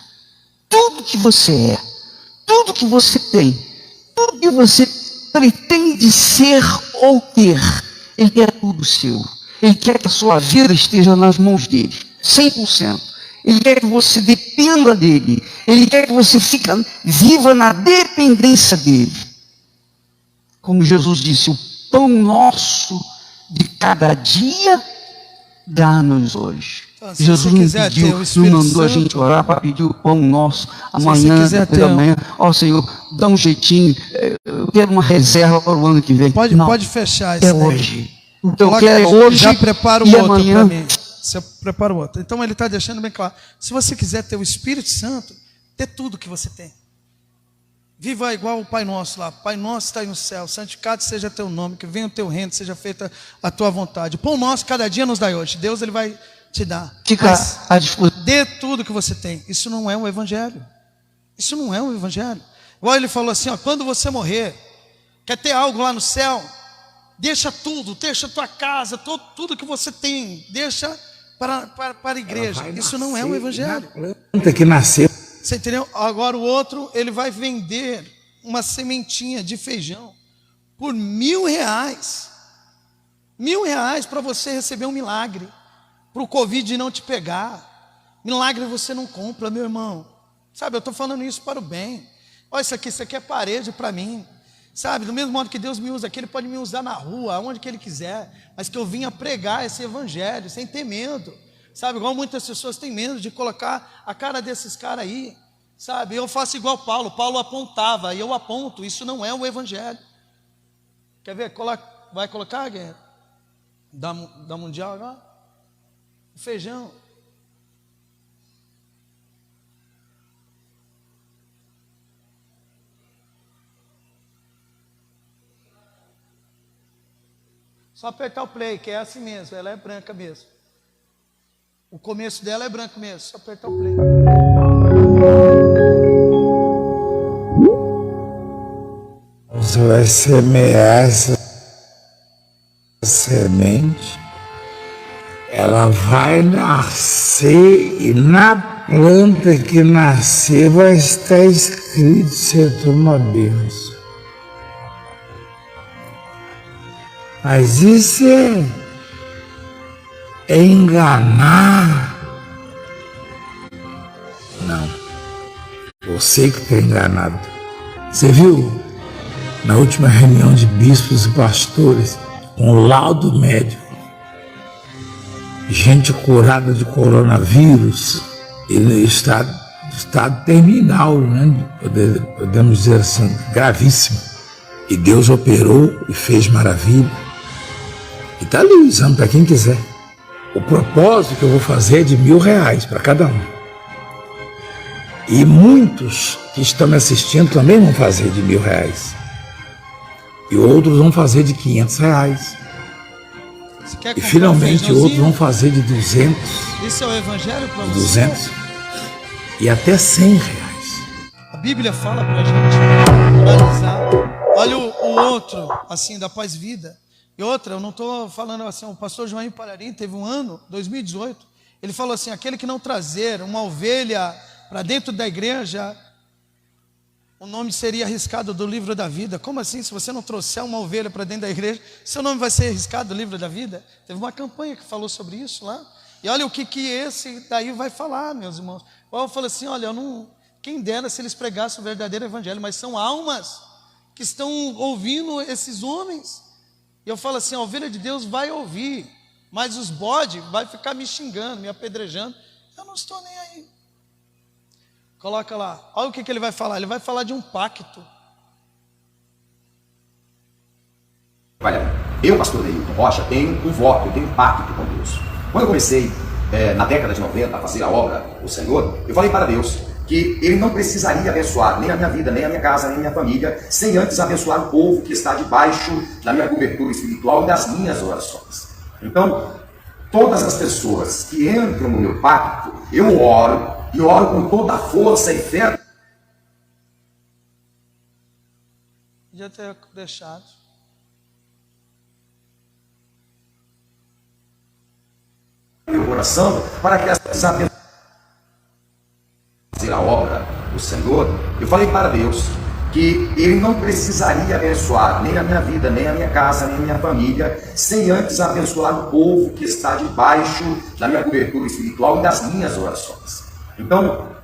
Tudo que você é, tudo que você tem, tudo que você pretende ser ou ter, Ele quer tudo seu. Ele quer que a sua vida esteja nas mãos dele, 100%. Ele quer que você dependa dele. Ele quer que você fique viva na dependência dele. Como Jesus disse, o pão nosso de cada dia dá-nos hoje. Então, Jesus não pediu, não mandou a gente orar para pedir o pão nosso amanhã, depois da manhã. Ó Senhor, dá um jeitinho, eu quero uma reserva para o ano que vem. Pode fechar isso. É hoje. Então eu quero hoje. Já prepara o e outro amanhã. para mim. Você prepara o outro. Então ele está deixando bem claro. Se você quiser ter o Espírito Santo, ter tudo que você tem. Viva igual o Pai Nosso lá. Pai Nosso está aí no céu. Santificado seja teu nome. Que venha o teu reino. Seja feita a tua vontade. O pão nosso cada dia nos dá hoje. Deus ele vai te dar. Fica a disposição. Dê tudo que você tem. Isso não é um evangelho. Isso não é um evangelho. Igual ele falou assim, ó, quando você morrer, quer ter algo lá no céu, deixa tudo, deixa a tua casa, tudo que você tem, deixa para a igreja. Isso não é um evangelho. Planta que nasceu. Você entendeu? Agora o outro, ele vai vender uma sementinha de feijão por R$1.000. R$1.000 para você receber um milagre. Para o Covid não te pegar. Milagre você não compra, meu irmão. Sabe, eu estou falando isso para o bem. Olha isso aqui é parede para mim. Sabe, do mesmo modo que Deus me usa aqui, Ele pode me usar na rua, aonde que Ele quiser. Mas que eu vinha pregar esse evangelho, sem ter medo. Sabe, igual muitas pessoas têm medo de colocar a cara desses caras aí. Sabe, eu faço igual Paulo. Paulo apontava e eu aponto. Isso não é o evangelho. Quer ver? Vai colocar, guerreiro? Da Mundial agora? O feijão. Só apertar o play, que é assim mesmo, ela é branca mesmo. O começo dela é branco mesmo, só apertar o play. Você vai semear essa semente, ela vai nascer e na planta que nascer vai estar escrito ser uma bênção. Mas isso é enganar. Não. Você que está enganado. Você viu na última reunião de bispos e pastores um laudo médico, gente curada de coronavírus, ele está em estado terminal, né? Podemos dizer assim, gravíssimo. E Deus operou e fez maravilha. E está ali o exame para quem quiser. O propósito que eu vou fazer é de R$1.000 para cada um. E muitos que estão me assistindo também vão fazer de R$1.000. E outros vão fazer de R$500. E finalmente outros vão fazer de 200. Isso é o evangelho para você? 200. E até R$100. A Bíblia fala para a gente analisar. Olha o outro, assim, da pós-vida. E outra, eu não estou falando assim, o pastor João Pararim teve um ano, 2018, ele falou assim, aquele que não trazer uma ovelha para dentro da igreja, o nome seria arriscado do livro da vida. Como assim? Se você não trouxer uma ovelha para dentro da igreja, seu nome vai ser arriscado do livro da vida? Teve uma campanha que falou sobre isso lá. E olha o que esse daí vai falar, meus irmãos. Paulo fala assim, olha, quem dera se eles pregassem o verdadeiro evangelho, mas são almas que estão ouvindo esses homens. E eu falo assim, a ovelha de Deus vai ouvir, mas os bodes vai ficar me xingando, me apedrejando. Eu não estou nem aí. Coloca lá, olha o que ele vai falar. Ele vai falar de um pacto. Olha, eu, pastor Neilton Rocha, tenho um voto, eu tenho um pacto com Deus. Quando eu comecei, na década de 90, a fazer a obra do Senhor, eu falei para Deus que Ele não precisaria abençoar nem a minha vida, nem a minha casa, nem a minha família, sem antes abençoar o povo que está debaixo da minha cobertura espiritual e das minhas orações. Então, todas as pessoas que entram no meu pacto, eu oro, e oro com toda a força e fé. Podia ter deixado. Meu coração, para que essas fazer a obra do Senhor, eu falei para Deus que Ele não precisaria abençoar nem a minha vida, nem a minha casa, nem a minha família, sem antes abençoar o povo que está debaixo da minha cobertura espiritual e das minhas orações. Então,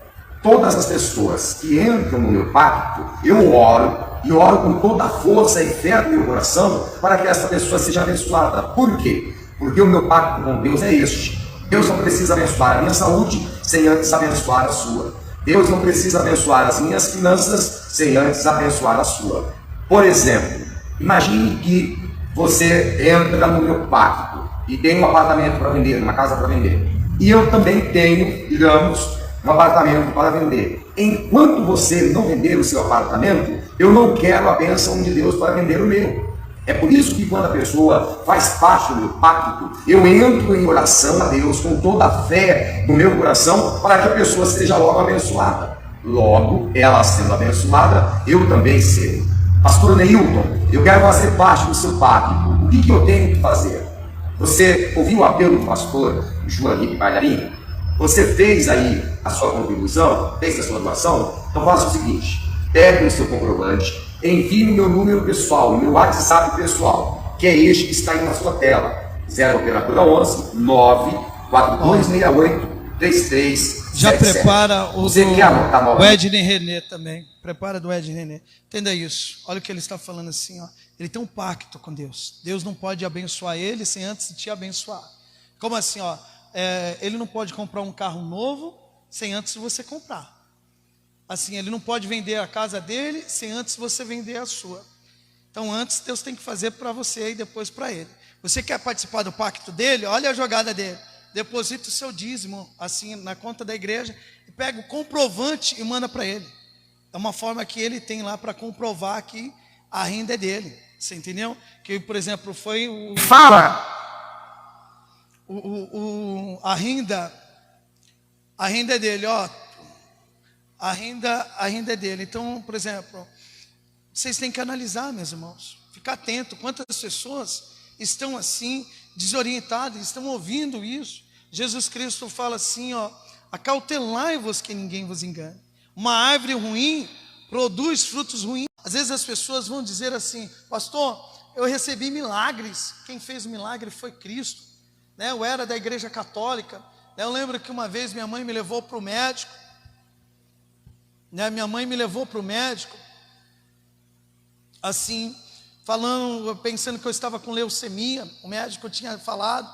todas as pessoas que entram no meu pacto, eu oro, e oro com toda a força e fé do meu coração, para que essa pessoa seja abençoada. Por quê? Porque o meu pacto com Deus é este. Deus não precisa abençoar a minha saúde sem antes abençoar a sua. Deus não precisa abençoar as minhas finanças sem antes abençoar a sua. Por exemplo, imagine que você entra no meu pacto e tem um apartamento para vender, uma casa para vender. E eu também tenho, digamos, um apartamento para vender. Enquanto você não vender o seu apartamento, eu não quero a bênção de Deus para vender o meu. É por isso que quando a pessoa faz parte do meu pacto, eu entro em oração a Deus com toda a fé do meu coração para que a pessoa seja logo abençoada. Logo, ela sendo abençoada, eu também serei. Pastor Neilton, eu quero fazer parte do seu pacto. O que eu tenho que fazer? Você ouviu o apelo do pastor Joaquim Bailarim? Você fez aí a sua contribuição, fez a sua doação? Então faça o seguinte, pegue o seu comprovante, envie no meu número pessoal, no meu WhatsApp pessoal, que é este que está aí na sua tela, 0 operadora 11 94268 3377. Já prepara o Edney René também. Prepara do Edney René. Entenda isso. Olha o que ele está falando assim, ó. Ele tem um pacto com Deus. Deus não pode abençoar ele sem antes te abençoar. Como assim, ó? Ele não pode comprar um carro novo sem antes você comprar. Assim, ele não pode vender a casa dele sem antes você vender a sua. Então, antes Deus tem que fazer para você e depois para ele. Você quer participar do pacto dele? Olha a jogada dele. Deposita o seu dízimo, assim, na conta da igreja, e pega o comprovante e manda para ele. É uma forma que ele tem lá para comprovar que a renda é dele. Você entendeu? Que, por exemplo, foi o... Fala! A renda é dele, ó. A renda é dele. Então, por exemplo, vocês têm que analisar, meus irmãos. Ficar atento. Quantas pessoas estão assim, desorientadas, estão ouvindo isso. Jesus Cristo fala assim, ó. Acautelai-vos que ninguém vos engane. Uma árvore ruim produz frutos ruins. Às vezes as pessoas vão dizer assim, pastor, eu recebi milagres. Quem fez o milagre foi Cristo. Eu era da igreja católica. Eu lembro que uma vez minha mãe me levou para o médico. Minha mãe me levou para o médico, assim, pensando que eu estava com leucemia. O médico tinha falado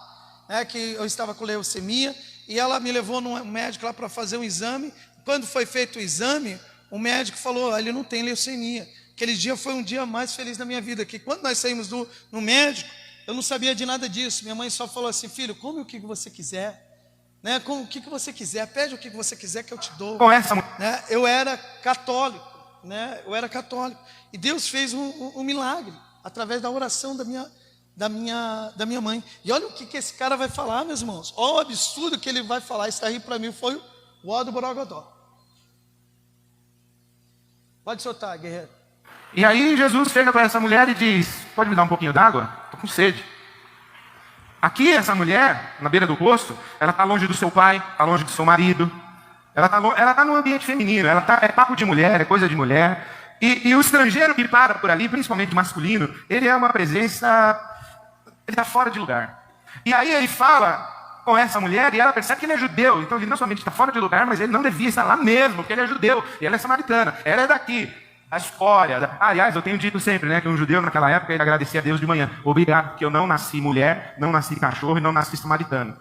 que eu estava com leucemia. E ela me levou no médico lá para fazer um exame. Quando foi feito o exame, o médico falou, ele não tem leucemia. Aquele dia foi um dia mais feliz da minha vida. Que quando nós saímos no médico, eu não sabia de nada disso. Minha mãe só falou assim, filho, come o que você quiser. Com o que você quiser, pede o que você quiser que eu te dou. Eu era católico, eu era católico. E Deus fez um milagre através da oração da minha mãe. E olha o que esse cara vai falar, meus irmãos. Olha o absurdo que ele vai falar. Isso aí para mim foi o ó do Borogodó. Pode soltar, guerreiro. E aí Jesus chega para essa mulher e diz, pode me dar um pouquinho d'água? Estou com sede. Aqui essa mulher, na beira do poço, ela está longe do seu pai, está longe do seu marido. Ela está no ambiente feminino, é papo de mulher, é coisa de mulher. E o estrangeiro que para por ali, principalmente masculino, ele é uma presença, ele está fora de lugar. E aí ele fala com essa mulher e ela percebe que ele é judeu. Então ele não somente está fora de lugar, mas ele não devia estar lá mesmo, porque ele é judeu e ela é samaritana. Ela é daqui. A escória. Aliás, eu tenho dito sempre, né, que um judeu naquela época ele agradecia a Deus de manhã. Obrigado, porque eu não nasci mulher, não nasci cachorro e não nasci samaritano.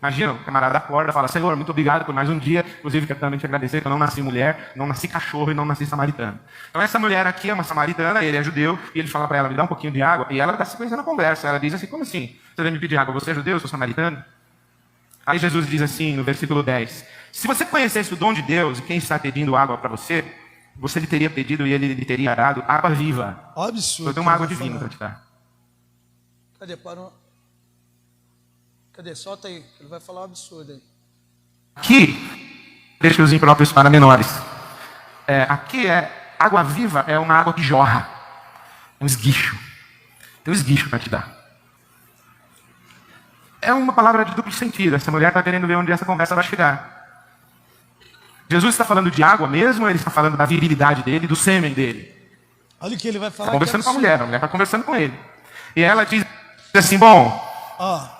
Imagina, o camarada acorda e fala: Senhor, muito obrigado por mais um dia. Inclusive, quero também te agradecer que eu não nasci mulher, não nasci cachorro e não nasci samaritano. Então, essa mulher aqui é uma samaritana, ele é judeu, e ele fala para ela: me dá um pouquinho de água. E ela está sequência na conversa. Ela diz assim: como assim? Você vai me pedir água? Você é judeu? Eu sou samaritano? Aí Jesus diz assim, no versículo 10: se você conhecesse o dom de Deus e quem está pedindo água para você, você lhe teria pedido e ele lhe teria dado água viva. Absurdo. Eu tenho uma água de vinho para te dar. Cadê? Parou. Cadê? Solta aí, ele vai falar um absurdo aí. Aqui, deixa os impróprios para menores. Aqui água viva, é uma água que jorra. É um esguicho. Tem um esguicho para te dar. É uma palavra de duplo sentido. Essa mulher está querendo ver onde essa conversa vai chegar. Jesus está falando de água mesmo, ou ele está falando da virilidade dele, do sêmen dele? Olha o que ele vai falar. Está conversando com a mulher está conversando com ele. E ela diz assim: bom,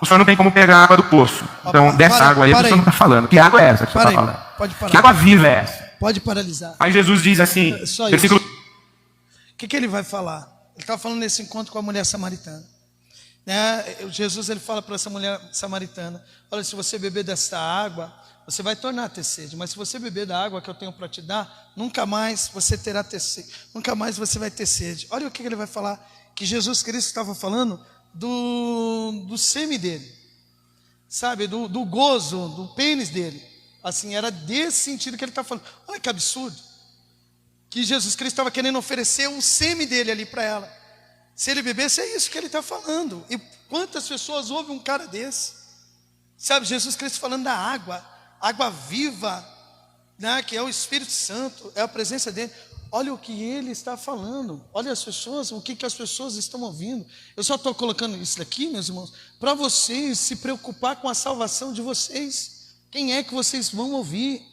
o senhor não tem como pegar água do poço. Então, dessa água aí, o senhor não está falando. Que água é essa que o senhor está falando? Pode parar. Que água viva é essa? Pode paralisar. Aí Jesus diz assim, versículo... O que ele vai falar? Ele está falando nesse encontro com a mulher samaritana. Né? Jesus ele fala para essa mulher samaritana: olha, se você beber desta água, você vai tornar a ter sede. Mas se você beber da água que eu tenho para te dar, nunca mais você terá ter sede. Nunca mais você vai ter sede. Olha o que ele vai falar. Que Jesus Cristo estava falando do sêmen dele, sabe, do gozo, do pênis dele. Assim, era desse sentido que ele está falando. Olha que absurdo, que Jesus Cristo estava querendo oferecer o sêmen dele ali para ela. Se ele bebesse, é isso que ele está falando. E quantas pessoas ouvem um cara desse? Sabe, Jesus Cristo falando da água viva, né, que é o Espírito Santo, é a presença dele. Olha o que ele está falando. Olha as pessoas, o que as pessoas estão ouvindo. Eu só estou colocando isso aqui, meus irmãos, para vocês se preocupar com a salvação de vocês. Quem é que vocês vão ouvir?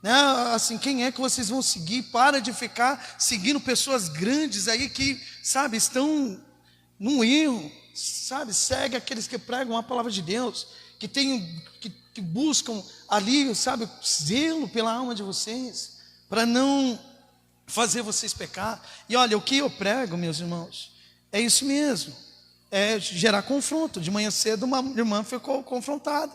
Né? Assim, quem é que vocês vão seguir? Para de ficar seguindo pessoas grandes aí que, sabe, estão num erro. Sabe, segue aqueles que pregam a palavra de Deus, que buscam ali, sabe, zelo pela alma de vocês, para não fazer vocês pecar. E olha, o que eu prego, meus irmãos, é isso mesmo, é gerar confronto. De manhã cedo uma irmã ficou confrontada,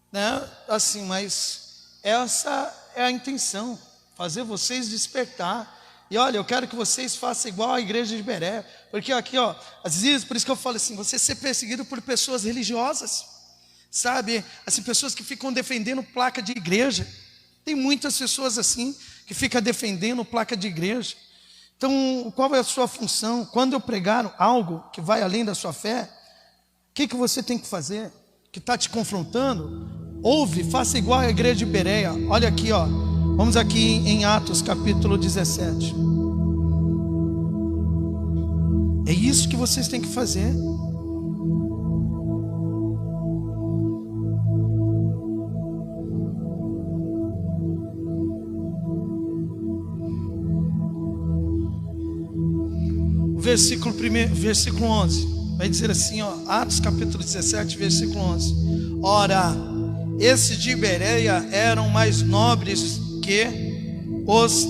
né? Assim, mas essa é a intenção, fazer vocês despertar. E olha, eu quero que vocês façam igual a igreja de Berea, porque aqui, ó, às vezes, por isso que eu falo assim, você ser perseguido por pessoas religiosas, sabe, assim, pessoas que ficam defendendo placa de igreja. Tem muitas pessoas assim, que ficam defendendo placa de igreja. Então, qual é a sua função? Quando eu pregar algo que vai além da sua fé, o que você tem que fazer? Que está te confrontando? Ouve, faça igual a igreja de Berea. Olha aqui, ó. Vamos aqui em Atos capítulo 17. É isso que vocês têm que fazer. Versículo 11, vai dizer assim, ó, Atos capítulo 17, versículo 11. Ora, esses de Bereia eram mais nobres que os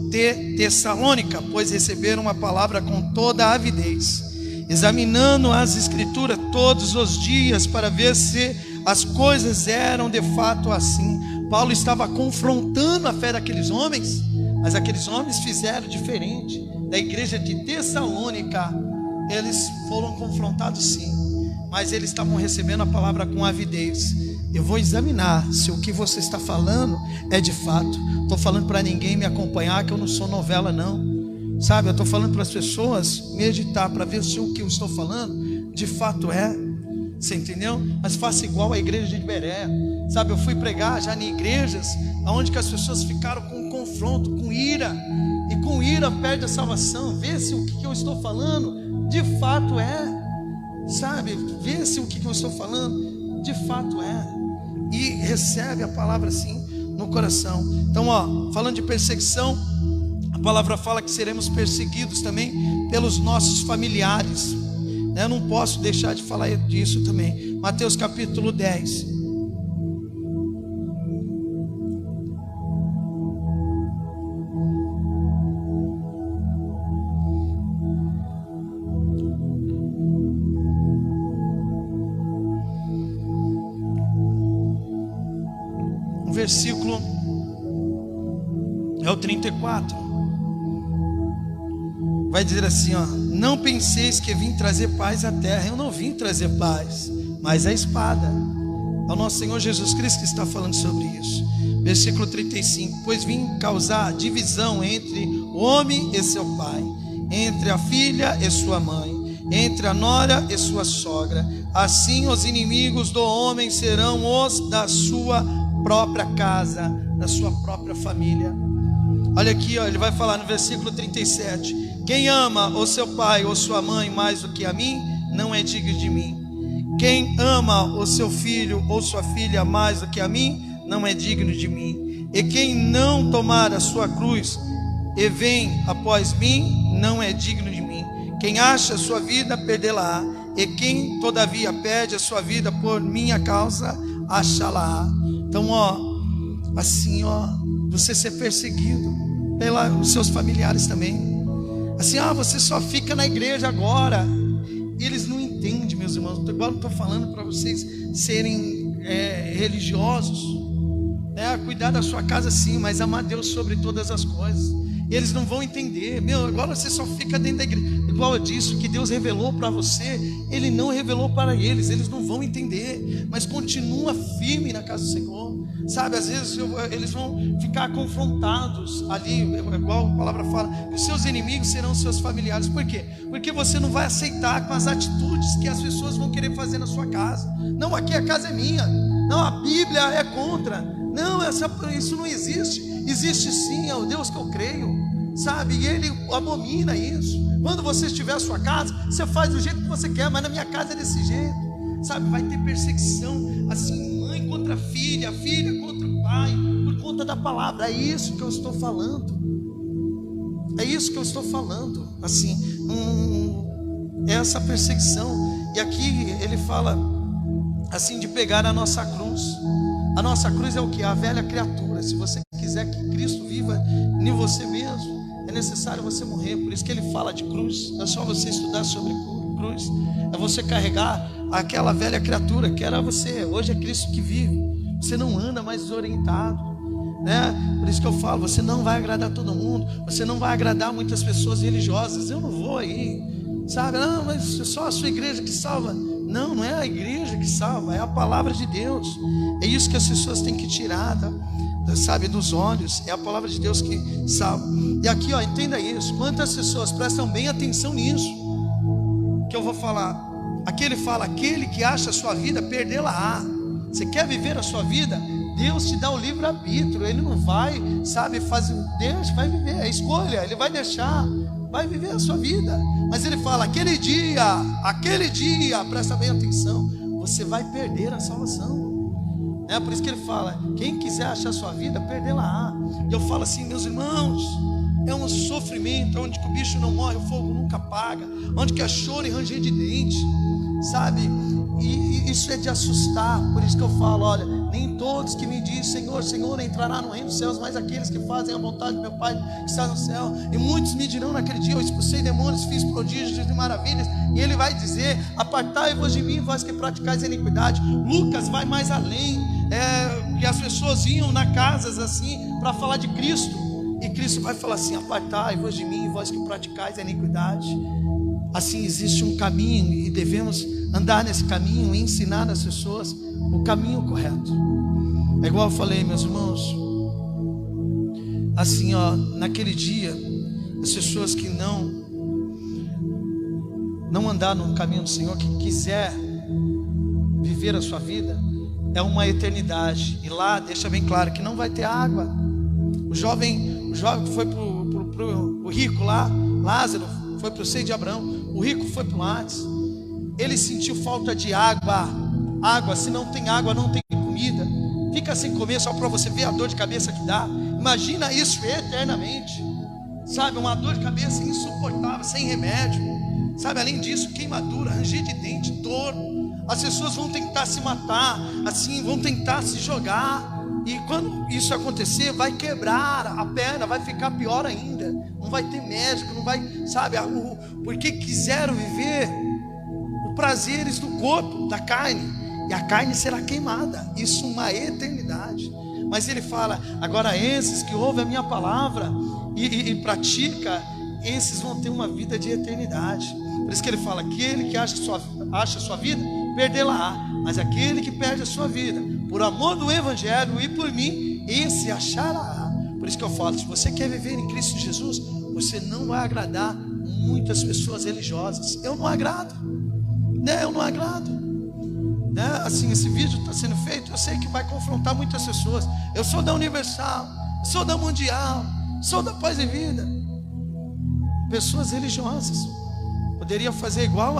de Tessalônica, pois receberam a palavra com toda a avidez, examinando as escrituras todos os dias para ver se as coisas eram de fato assim. Paulo estava confrontando a fé daqueles homens, mas aqueles homens fizeram diferente. Da igreja de Tessalônica, eles foram confrontados sim, mas eles estavam recebendo a palavra com avidez. Eu vou examinar se o que você está falando é de fato. Estou falando para ninguém me acompanhar, que eu não sou novela não, sabe, eu estou falando para as pessoas meditar, para ver se o que eu estou falando de fato é. Você entendeu? Mas faça igual a igreja de Berea. Sabe, eu fui pregar já em igrejas onde que as pessoas ficaram com confronto, com ira, e com ira perde a salvação. Vê se o que eu estou falando de fato é, sabe, vê se o que eu estou falando de fato é, e recebe a palavra assim no coração. Então, ó, falando de perseguição, a palavra fala que seremos perseguidos também pelos nossos familiares. Eu não posso deixar de falar disso também. Mateus capítulo 10. O versículo é o 34. Vai dizer assim, ó: não penseis que vim trazer paz à terra. Eu não vim trazer paz, mas a espada. É o nosso Senhor Jesus Cristo que está falando sobre isso. Versículo 35: pois vim causar divisão entre o homem e seu pai, entre a filha e sua mãe, entre a nora e sua sogra. Assim os inimigos do homem serão os da sua própria casa, da sua própria família. Olha aqui, ó, ele vai falar no versículo 37: quem ama o seu pai ou sua mãe mais do que a mim, não é digno de mim. Quem ama o seu filho ou sua filha mais do que a mim, não é digno de mim. E quem não tomar a sua cruz e vem após mim, não é digno de mim. Quem acha a sua vida, perdê-la-á. E quem todavia perde a sua vida por minha causa, achá-la-á. Então, ó, assim, ó, você ser perseguido pelos seus familiares também. Assim, você só fica na igreja agora. Eles não entendem, meus irmãos. Igual eu estou falando para vocês serem religiosos, cuidar da sua casa sim, mas amar Deus sobre todas as coisas. Eles não vão entender. Agora você só fica dentro da igreja. Igual eu disse, o que Deus revelou para você, Ele não revelou para eles. Eles não vão entender. Mas continua firme na casa do Senhor. Sabe, às vezes eles vão ficar confrontados ali, igual a palavra fala, os seus inimigos serão seus familiares. Por quê? Porque você não vai aceitar com as atitudes que as pessoas vão querer fazer na sua casa. Não, aqui a casa é minha. Não, a Bíblia é contra. Não, isso não existe. Existe sim, é o Deus que eu creio, sabe? E Ele abomina isso. Quando você estiver a sua casa, você faz do jeito que você quer, mas na minha casa é desse jeito, sabe? Vai ter perseguição, assim, mãe contra filha contra o pai, por conta da palavra. É isso que eu estou falando. É isso que eu estou falando. Assim, é essa perseguição. E aqui ele fala assim de pegar a nossa cruz. A nossa cruz é o que? A velha criatura. Se você quiser que Cristo viva em você mesmo, é necessário você morrer. Por isso que ele fala de cruz. Não é só você estudar sobre cruz, é você carregar aquela velha criatura que era você. Hoje é Cristo que vive. Você não anda mais desorientado, né? Por isso que eu falo, você não vai agradar todo mundo. Você não vai agradar muitas pessoas religiosas. Eu não vou aí, sabe? Não, mas é só a sua igreja que salva. Não, não é a igreja que salva, é a palavra de Deus. É isso que as pessoas têm que tirar, sabe, dos olhos. É a palavra de Deus que salva. E aqui, ó, entenda isso. Quantas pessoas prestam bem atenção nisso que eu vou falar? Aqui ele fala: aquele que acha a sua vida, perdê-la-á. Você quer viver a sua vida? Deus te dá o livre-arbítrio. Ele não vai, sabe, fazer. Deus vai viver, é escolha. Ele vai deixar, vai viver a sua vida. Mas ele fala: aquele dia, presta bem atenção, você vai perder a salvação. Por isso que ele fala: quem quiser achar a sua vida, perdê-la-á. E eu falo assim, meus irmãos, é um sofrimento onde que o bicho não morre, o fogo nunca apaga, onde que é choro e ranger de dente, sabe? E isso é de assustar. Por isso que eu falo: olha, nem todos que me dizem Senhor, Senhor entrará no reino dos céus, mas aqueles que fazem a vontade do meu Pai que está no céu. E muitos me dirão naquele dia: eu expulsei demônios, fiz prodígios e maravilhas. E ele vai dizer: apartai-vos de mim, vós que praticais a iniquidade. Lucas vai mais além, e as pessoas iam na casas assim para falar de Cristo, e Cristo vai falar assim: apartai-vos de mim, vós que praticais a iniquidade. Assim, existe um caminho e devemos andar nesse caminho e ensinar nas pessoas o caminho correto. É igual eu falei, meus irmãos, assim, ó, naquele dia, as pessoas que não andar no caminho do Senhor, que quiser viver a sua vida, é uma eternidade. E lá deixa bem claro que não vai ter água. O jovem que foi pro rico lá, Lázaro, foi para o seio de Abraão. O rico foi para o Hades. Ele sentiu falta de água. Se não tem água, não tem comida. Fica sem comer só para você ver a dor de cabeça que dá. Imagina isso eternamente, sabe? Uma dor de cabeça insuportável, sem remédio, sabe? Além disso, queimadura, ranger de dente, dor. As pessoas vão tentar se matar, assim, vão tentar se jogar. E quando isso acontecer, vai quebrar a perna, vai ficar pior ainda. Não vai ter médico, não vai, sabe? Porque quiseram viver os prazeres do corpo, da carne. E a carne será queimada. Isso uma eternidade. Mas ele fala, agora esses que ouvem a minha palavra e pratica, esses vão ter uma vida de eternidade. Por isso que ele fala, aquele que acha a sua vida, perdê-la-á. Mas aquele que perde a sua vida, por amor do Evangelho e por mim, esse achará. Por isso que eu falo, se você quer viver em Cristo Jesus, você não vai agradar muitas pessoas religiosas. Eu não agrado, né? Eu não agrado, né? Assim, esse vídeo está sendo feito, eu sei que vai confrontar muitas pessoas. Eu sou da Universal, sou da Mundial, sou da Paz e Vida. Pessoas religiosas. Poderia fazer igual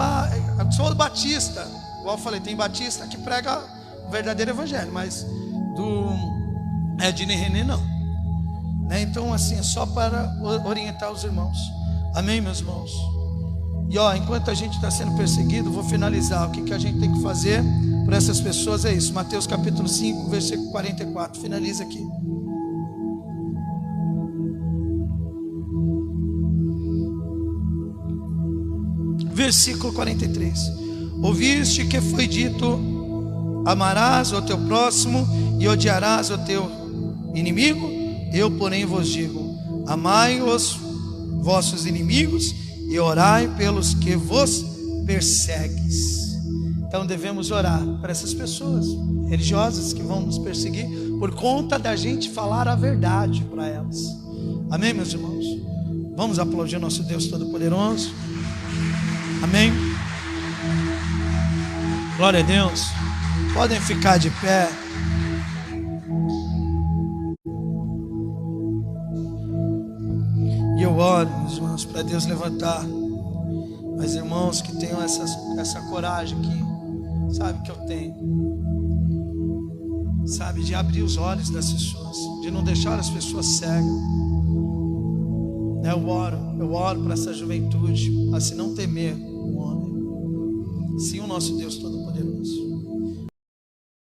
sou batista. Igual eu falei, tem batista que prega o verdadeiro evangelho, mas do Ednei René não, né? Então assim, é só para orientar os irmãos. Amém, meus irmãos? E enquanto a gente está sendo perseguido, vou finalizar. O que a gente tem que fazer por essas pessoas é isso. Mateus capítulo 5, versículo 44. Finaliza aqui. Versículo 43. Ouviste que foi dito: amarás o teu próximo e odiarás o teu inimigo? Eu, porém, vos digo: amai os vossos inimigos e orai pelos que vos persegues. Então devemos orar para essas pessoas religiosas que vão nos perseguir por conta da gente falar a verdade para elas. Amém, meus irmãos? Vamos aplaudir nosso Deus Todo-Poderoso. Amém. Glória a Deus. Podem ficar de pé. E eu oro, meus irmãos, para Deus levantar mais irmãos que tenham essa coragem que, sabe, que eu tenho, sabe, de abrir os olhos das pessoas, de não deixar as pessoas cegas. Eu oro para essa juventude, a se não temer o homem, sim o nosso Deus Todo-Poderoso.